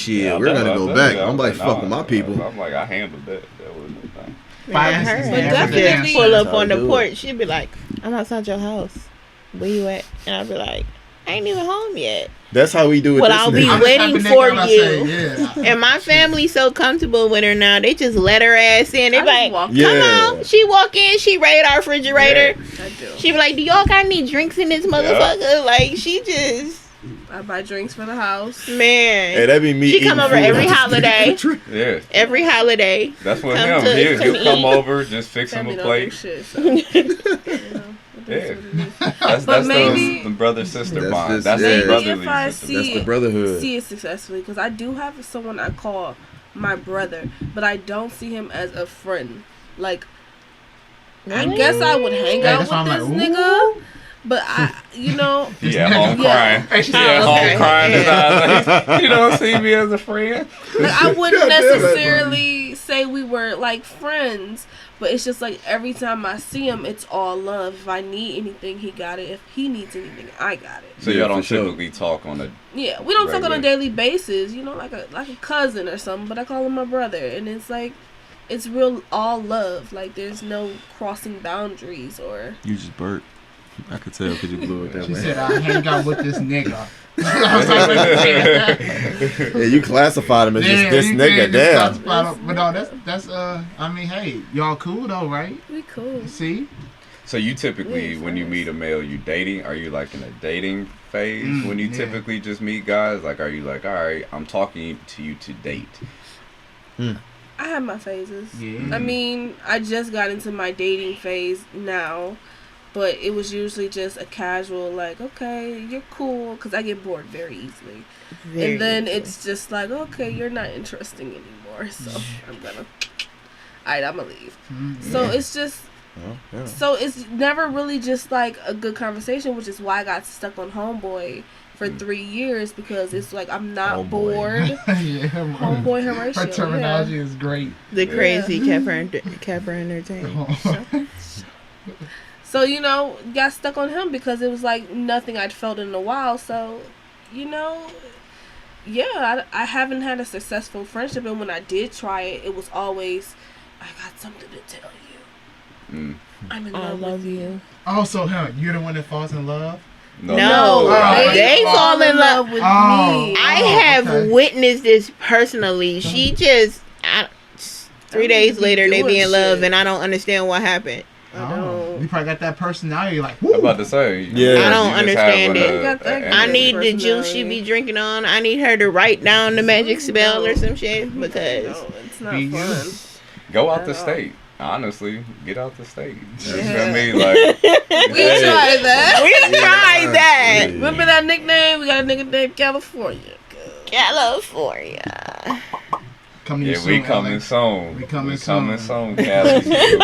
Yeah, we're gonna go back. I'm like, fuck with my people. I'm like, I handled that. That wasn't the thing. But definitely- pull up on the do it. porch. She'd be like, "I'm outside your house. Where you at?" And I'd be like, "I ain't even home yet." That's how we do it. Well, this I'll be nigga. waiting for you. Yeah. And my family's so comfortable with her now. They just let her ass in. They I be just like, walk "Come Yeah. on." She walk in. She raid our refrigerator. I do. She be like, "Do y'all got any drinks in this motherfucker?" Like she just I buy drinks for the house. man. Hey, that be me. She come eating over food every out the holiday. Yeah. Every holiday. That's what Come him. to- He'll come come eat. over, just fix him Family a don't plate. do shit. So, you know, it is Yeah. what it is. That's But the maybe- brother sister That's bond. just- That's yeah. the Maybe brotherly if I sister. see That's the it, brotherhood. see it successfully, because I do have someone I call my brother, but I don't see him as a friend. Like, I Really? guess I would hang Yeah, out that's why with I'm this like, nigga, but I, you know, Yeah, home Yeah. crying. Hey, Yeah, Oh, okay. home crying. His Yeah. eyes like, you don't see me as a friend. like, I wouldn't God damn it, necessarily say we were like friends, but it's just like every time I see him, it's all love. If I need anything, he got it. If he needs anything, I got it. So Yeah, y'all don't for sure. typically talk on a. Yeah, we don't talk on a Right. daily basis, you know, like a cousin or something, but I call him my brother, and it's like, it's real all love. Like, there's no crossing boundaries or. You just burped. I could tell because you blew it that She way. said, "I hang out with this nigga." Yeah, you classified him as just this you nigga. did just Damn. classify him. But no, that's I mean, hey, y'all cool though, right? We cool. See, So you typically, Yeah, when you friends. meet a male, you dating? Are you like in a dating phase when you yeah. typically just meet guys? Like, are you like, all right, I'm talking to you to date? I have my phases. Yeah. I mean, I just got into my dating phase now, but it was usually just a casual, like, okay, you're cool, because I get bored very easily. And then it's just like, okay, you're not interesting anymore, so I'm gonna leave. So it's just, Yeah. so it's never really just like a good conversation, which is why I got stuck on Homeboy for 3 years, because it's like I'm not Homeboy. bored. yeah, Homeboy Horatio. her terminology is great. the crazy Capper Entertainment. So, you know, got stuck on him because it was like nothing I'd felt in a while. So, you know, yeah, I haven't had a successful friendship. And when I did try it, it was always, I got something to tell you. Mm. I'm in I love love with you. you. Also, you're the one that falls in love. No, Oh, they fall in love. with Oh. me. I Oh, have okay. witnessed this personally. She just 3 days later they be in love, and I don't understand what happened. Oh, you probably got that personality like. I'm about to say. Yeah. I don't understand it. Got that an I good need the juice personality. she be drinking on. I need her to write down the magic spell or some shit because No, it's not Be you. fun. Go out the At all. state. Honestly, get out the state. You Yeah. feel me? Like, We tried that. we tried that. Remember that nickname? We got a nigga named California. California. Come to you yeah, soon, we coming Alex. soon. We coming soon, soon. Cali. Hey,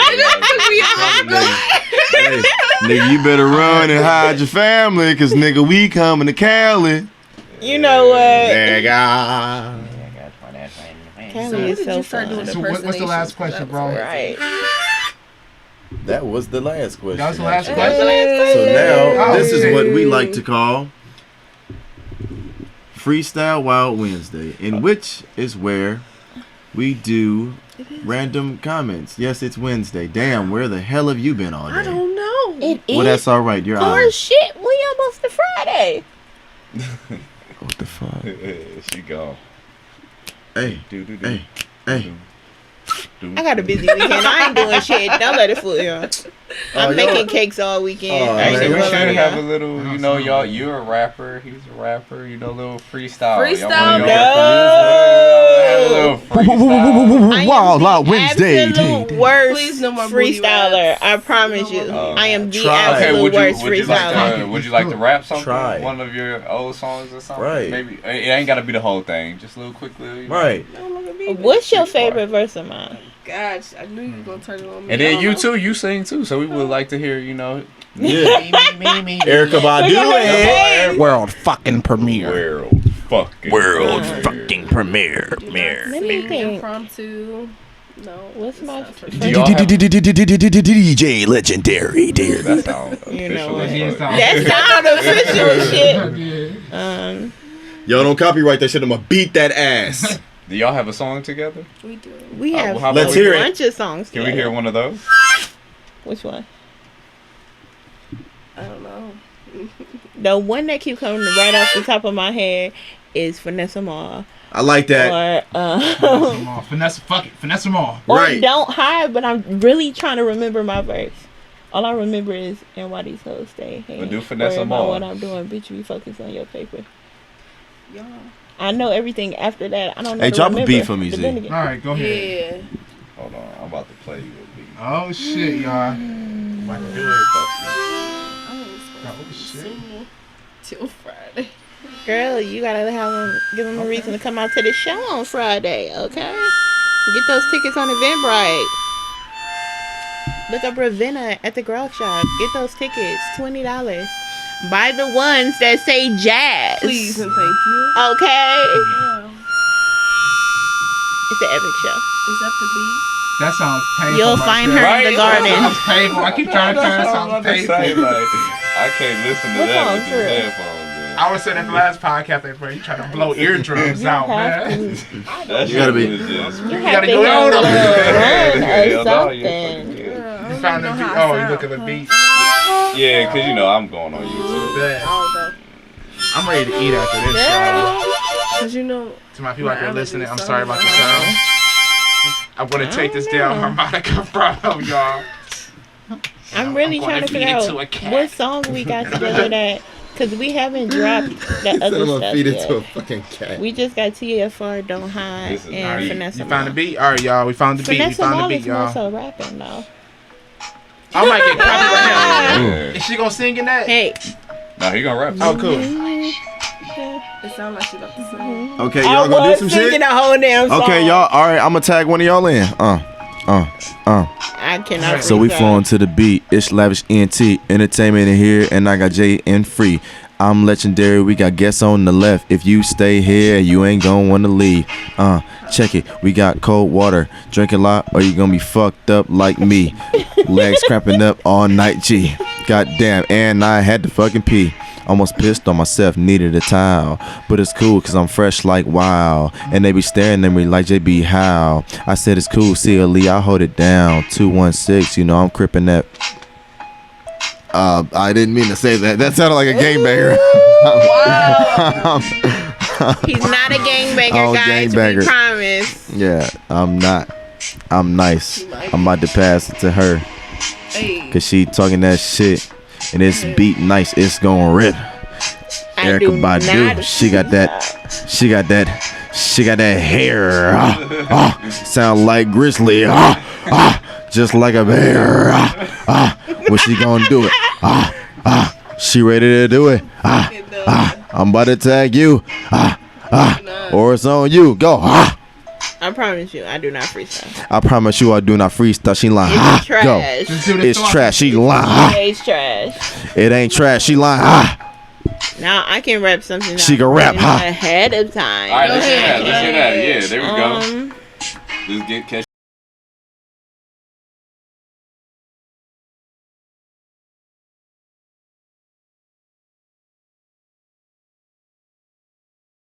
nigga, you better run and hide your family, cause nigga, we coming to Cali. You know what? Nigga. Cali So when is did so you start fun. doing So what's the last impersonations? question, That bro? was Right. That was the last question. That was the last actually. question. So now, Oh, this is what we shit. like to call Freestyle Wild Wednesday, in which is where we do random comments. Yes, it's Wednesday. Damn, where the hell have you been all I day? don't know. It is. Well, that's all right. You're Oh out. shit, we almost to Friday. What the fuck? She gone. Hey, Do-do-do. hey, hey. I got a busy weekend. I ain't doing shit. Don't let it fool you. I'm y'all- making cakes all weekend. Oh, Actually, we man. should have a little, I you don't know, see y'all. no- You're a rapper. He's a rapper. You know, a little freestyle. Freestyle? Y'all No. have a little freestyle. I am Wild the Wild Wednesday. Please, worst no more booty freestyler. raps. I promise No you. more booty I am the Try. Okay, absolute would worst you like freestyler. to would you like to rap something? Try. One of your old songs or something? Right. Maybe it ain't got to be the whole thing. Just a little quick little. You know. Right. Don't look at me. What's your favorite verse of mine? Gosh, I knew you were gonna turn it on me. And I then don't you know. too. You sing too. So we would like to hear. You know. Yeah. Me. Erica Badu. Hey. World fucking premiere. World fucking World premiere. premiere. Do not Let me sing think. impromptu. No. What's my Do y'all have- DJ Legendary, dear. That sound You know official what? as fuck. That sound official shit. Y'all don't copyright that shit. I'm gonna beat that ass. Do y'all have a song together? We do. We have how Let's a hear it. bunch of songs. Can we together. hear one of those? Which one? I don't know. The one that keeps coming right off the top of my head is Vanessa Mall. I like that. Or Finesse, fuck it. Finesse them all. or Right. Don't Hide, but I'm really trying to remember my verse. All I remember is, and why these hoes stay here. Well, do Finesse Worry them about all. what I'm doing, bitch, you focus on your paper. Y'all. I know everything after that. I don't know. Hey, to drop a remember beat for me, the Z. beginning. All right, go ahead. Yeah. Hold on, I'm about to play you a beat. Oh shit, y'all. About to do it. I ain't supposed Oh, to be shit. single till Friday. Girl, you gotta give them a reason to come out to the show on Friday, okay? Get those tickets on Eventbrite. Look up Ravenna at the Grove Shop. Get those tickets, $20. Buy the ones that say jazz. Please and thank you. Okay? Yeah. It's an epic show. Is that the beat? That sounds painful. You'll right find there. her in Right? the garden. Sounds painful. I keep trying to turn. It I'm sounds about to say, painful. like, I can't listen to What that song, with for these real? headphones. Man. I was saying at the last podcast, where you trying to blow eardrums You out, have man. to, That You gotta shit be- was just- you gotta have to go hit a on little up. run or Hell no, you something. fucking good. You found the know beat. how I Oh, you sound. look at the beat. Yeah, cause you know I'm going on YouTube. Bad. Oh, I'm ready to eat after this, y'all. because you know. To my people out there My listening, allergies I'm so sorry about the bad. sound. I'm gonna take this down harmonica from y'all. I'm really I'm trying gonna to figure feed it to out a cat. what song we got together that, because we haven't dropped that other stuff yet. fucking cat. We just got TFR, Don't Hide, This is and nice. Finesse You Mall. found the beat? Alright, y'all. We found the beat. We Finesse found the Mall beat, is more y'all. so rapping, though. I might get copyright now. Yeah. Is she gonna sing in that? Hey. Nah, he gonna rap. Oh, cool. It sounds like she about to sing. Okay, I y'all gonna do was some singing shit? the whole damn song. Okay, y'all. All right, I'm gonna tag one of y'all in. I cannot. So we freestyle. flowing to the beat. It's Lavish NT Entertainment in here, and I got J and Free. I'm legendary. We got guests on the left. If you stay here, you ain't gonna wanna leave. Check it. We got cold water. Drink a lot, or you gonna be fucked up like me. Legs cramping up all night. G. Goddamn, and I had to fucking pee. Almost pissed on myself, needed a towel. But it's cool, cause I'm fresh like wow. And they be staring at me like JB How. I said it's cool, CLE, I hold it down. 216, you know, I'm crippin' that. I didn't mean to say that. That sounded like a gangbanger. He's not a gangbanger, Oh, guys. gangbanger. We promise. Yeah, I'm not. I'm nice. I'm about to pass it to her. Hey. Cause she talking that shit. And this beat nice, it's gonna rip. I Erica do Badu, not she got that. She got that hair. Sound like Grizzly. Just like a bear. What she gonna do it? She ready to do it. I'm about to tag you. Or it's on you. Go. I promise you, I do not freestyle. I promise you I do not freestyle. She lying. It's Go. trash. Just do this It's trash. She lying. It's trash. It ain't trash. She lying. Now I can rap something. She out can rap, ahead of time. All right, let's hear that. Let's hear that. Yeah, there we go. Um, Let's get catch.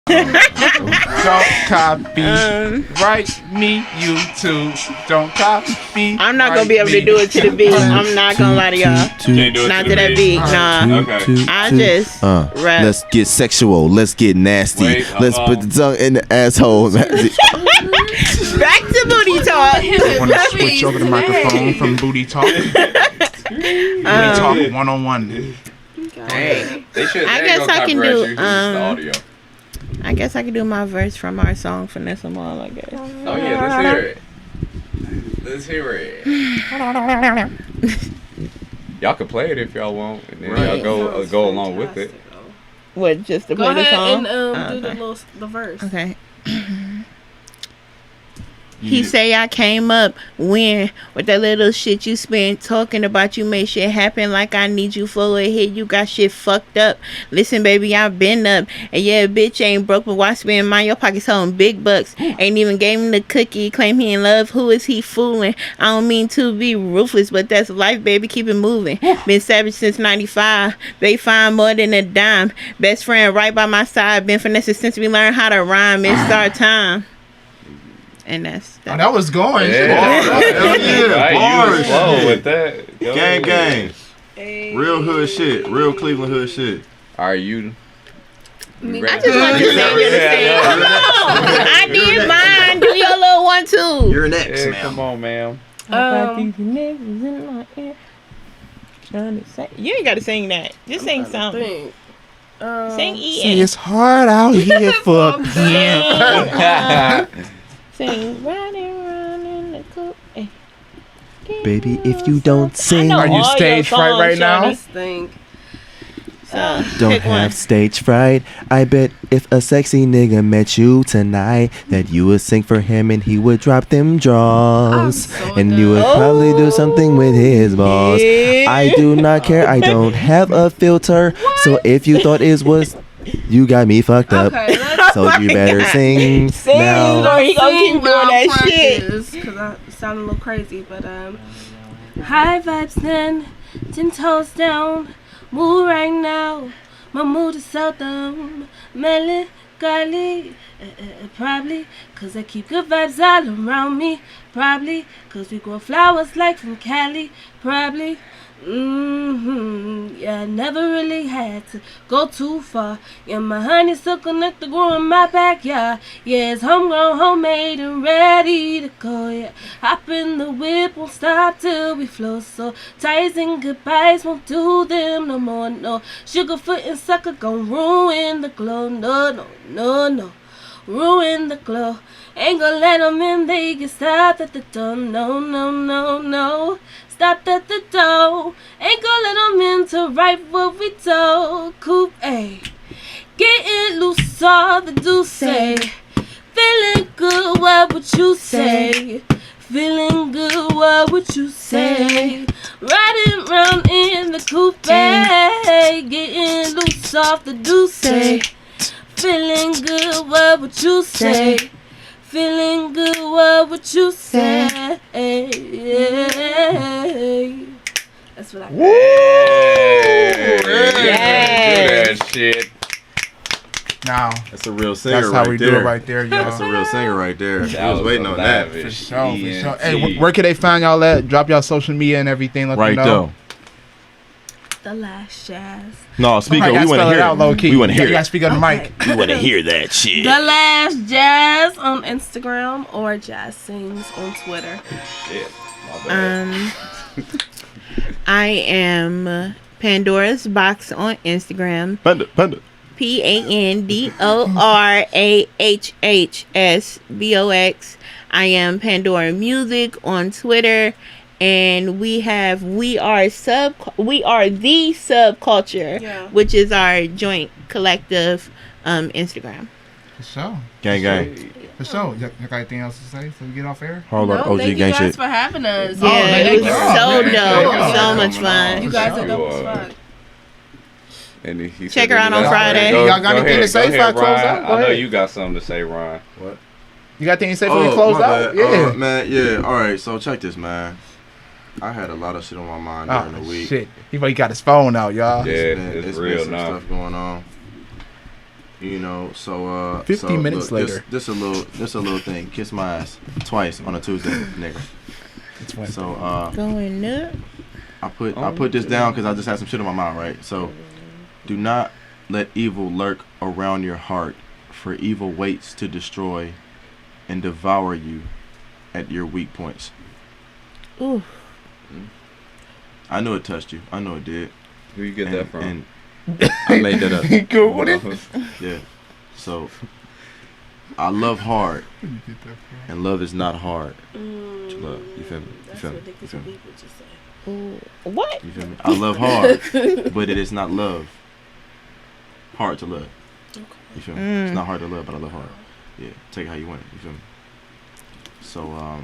Don't copy. Write me, YouTube. Don't copy. I'm not gonna be able to do it to the beat. I'm not gonna lie to y'all. Can't do it Not to to the that beat. beat. Nah. Okay. I just rap. Let's get sexual. Let's get nasty. Wait, Let's put the tongue in the asshole. Back to booty talk. I want to switch over the microphone from booty talk. Booty talk 101. Alright. They should. I they guess gonna I can copyright do, you 'cause it's the audio. I guess I can do my verse from our song Finesse Mall, I guess. Oh yeah, let's hear it. Let's hear it. Y'all can play it if y'all want, and then Right. y'all go along with it. What, just to Go play the ahead song? and do Okay. the verse. Okay. He say I came up when with that little shit you spent talking about you made shit happen like I need you for a hit. You got shit fucked up. Listen, baby, I've been up. And yeah, bitch ain't broke, but why spend mind your pockets holding big bucks? Ain't even gave him the cookie. Claim he in love. Who is he fooling? I don't mean to be ruthless, but that's life, baby. Keep it moving. Been savage since 95. They find more than a dime. Best friend right by my side. Been finessing since we learned how to rhyme. It's our time. And that's Oh, that was going. Yeah. Right, you was slow with that. Gang, gang. Hey. Real hood shit. Real Cleveland hood shit. Are you? Me- I just wanted to say you to say, come on. I did mine. Do your little one too. You're next, Yeah, ma'am. come on, ma'am. You ain't gotta sing that. Just sing something. Think. Sing See, Ian. it's hard out here for him. Sing running, running the coop. Baby, if you don't sing, Are you stage fright right now? Let's think. don't pick one. have stage fright. I bet if a sexy nigga met you tonight, that you would sing for him and he would drop them draws. I'm so And you would done. probably do something with his balls. I do not care. I don't have a filter. So if you thought it was, you got me fucked up. Okay, let's So you better sing now. Or he gonna keep doing that shit. Because I sound a little crazy, but high vibes then, 10 toes down, move right now. My mood is so dumb, melancholy. Probably, cause I keep good vibes all around me. Probably, cause we grow flowers like from Cali. Probably. Yeah, I never really had to go too far. Yeah, my honeysuckle nectar grow in my backyard. Yeah, it's homegrown, homemade, and ready to go. Yeah, hop in the whip, won't stop till we flow. So ties and goodbyes won't do them no more. No, sugarfoot and sucker gon' ruin the glow. No, no, no, no, ruin the glow. Ain't gonna let them in, they get stopped at the door. No, no, no, no. Stopped at the door. Ain't gonna let them in to write what we told. Coupe A. Getting loose, all the do say. Feeling good, what would you say? Feeling good, what would you say? Riding round in the coupe. Getting loose off the do say. Feeling good, what would you say? Feeling good, what would you say? That's what I got. Yeah. Do that shit. Now, That's a real singer that's how right we there. do it right there, That's a y'all. real singer right there. That I was waiting on that. Lavish. For sure, for sure. Hey, ENT. where can they find y'all at? Drop y'all social media and everything. Let Right them know. though. The last jazz. No, speak Somebody up. We gotta want to spell it hear out low it. key. We want to You hear gotta it. speak on the mic. We want to hear that shit. The Last Jazz on Instagram or Jazz Sings on Twitter. Shit. My bad. I am Pandora's Box on Instagram. Panda. PANDORAHHSBOX. I am Pandora Music on Twitter, and we are the Subculture, Yeah. which is our joint collective Instagram. For sure. Gang, gang. For sure. You got anything else to say so we get off air? Whole lot of thank OG you gang guys shit. for having us. Yeah, thank it was you. so Thank dope, you. so much fun. You guys are You dope as are. fuck. And he Check said her out on that- Friday. Go- Y'all got go anything ahead, to say go before I ahead, close Ryan. out? Go I know ahead. you got something to say, Ryan. You got anything to say before we Oh, close my out? bad. Yeah. Man, yeah. All right, so check this, man. I had a lot of shit on my mind during the Oh, week. shit. He got his phone out, y'all. Yeah, It's it's been real some now. stuff going on. You know, so 50 minutes look, later. This a little thing. Kiss my ass twice on a Tuesday, nigga. It's Wednesday. So Going up. I put this down because I just had some shit on my mind, right? So do not let evil lurk around your heart, for evil waits to destroy and devour you at your weak points. Ooh. I know it touched you. I know it did. Who you get that from? And I made that up. Googled it. Yeah. So I love hard, and love is not hard to love. You feel me? You That's feel me? what You addicted feel to me? people just say. What? You feel me? I love hard, but it is not love. Hard to love. You feel me? It's not hard to love, but I love hard. Yeah. Take it how you want it. You feel me? So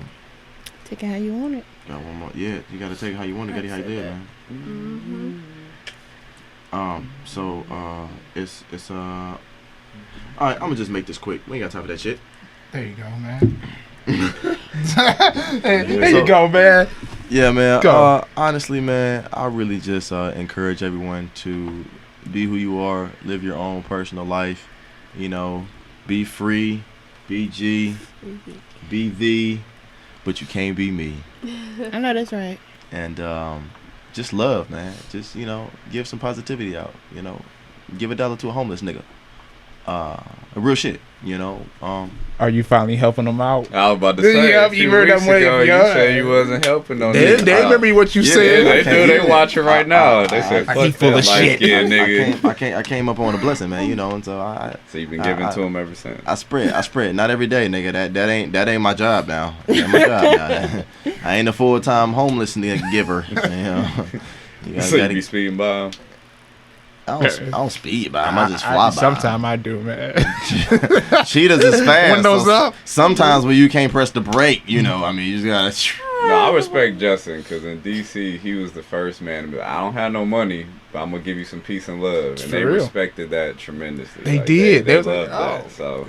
Take it how you want it. got one more. Yeah, you gotta take it how you want to, get it how you did, man. So it's all right. I'm gonna just make this quick. We ain't got time for that shit. There you go, man. There you go, man. Yeah, man. Go. Honestly, man, I really just encourage everyone to be who you are, live your own personal life. You know, be free, be G, be thee, but you can't be me. I know that's right. And just love, man. Just, you know, give some positivity out. You know, give $1 to a homeless nigga. Real shit, you know. Are you finally helping them out? I was about to say, Yeah, a few you heard weeks them wave, ago, you yeah. said you wasn't helping on They this. remember what you Yeah, said. They do. They watching right now. They said, he "Fuck full that of shit." light-skinned nigga." I came up on a blessing, man. You know, and so So you've been giving to him ever since. I spread. Not every day, nigga. That ain't my job now. That ain't my job now. I ain't a full-time homeless nigga giver. You know. So you be speeding by him? I don't speed by him. I just fly by. Sometimes I do, man. Cheetahs is fast. Windows up. Sometimes when you can't press the brake, you know, I mean, you just gotta. No, I respect Justin because in DC he was the first man to be like, I don't have no money, but I'm gonna give you some peace and love, and For they real. respected that tremendously. They Like, did. They They was loved like, that. So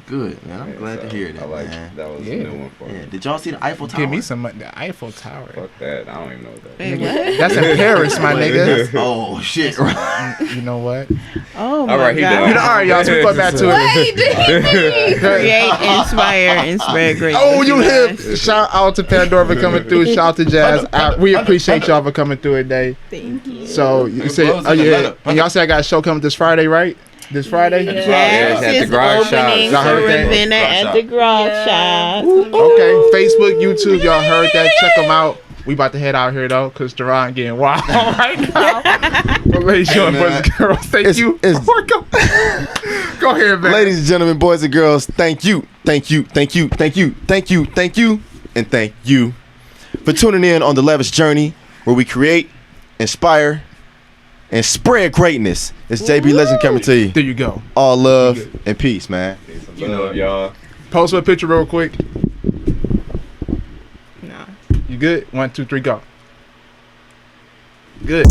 Good, man. I'm glad to hear that, I like man. that was Yeah. a new one for Yeah. me. Did y'all see the Eiffel Tower? Give me some money. The Eiffel Tower. Fuck that. I don't even know what that. Wait, is. what? That's in Paris, my nigga. Oh shit! You know what? Oh my All right, he God. done. You know, all right, y'all. So we go back to it. Create, inspire, and spread greatness. Oh, you guys. hip! Shout out to Pandora for coming through. Shout out to Jazz. We appreciate y'all for coming through today. Thank you. So you said, oh yeah, and y'all said I got a show coming this Friday, right? This Friday. Jazz Yeah, at the is Grog Shop. opening Y'all for heard that? Ravenna at the Grog Shop. Okay, Facebook, YouTube, y'all heard that. Check them out. We about to head out here though, cause Duran getting wild right now. But ladies and gentlemen, boys and girls, thank you. Go ahead, man. Ladies and gentlemen, boys and girls, thank you, and thank you for tuning in on the Lavish Journey, where we create, inspire, and spread greatness. It's JB Legend coming to you. There you go. All love and peace, man. You know, y'all. Post a picture real quick. No. You good? 1, 2, 3, go. Good.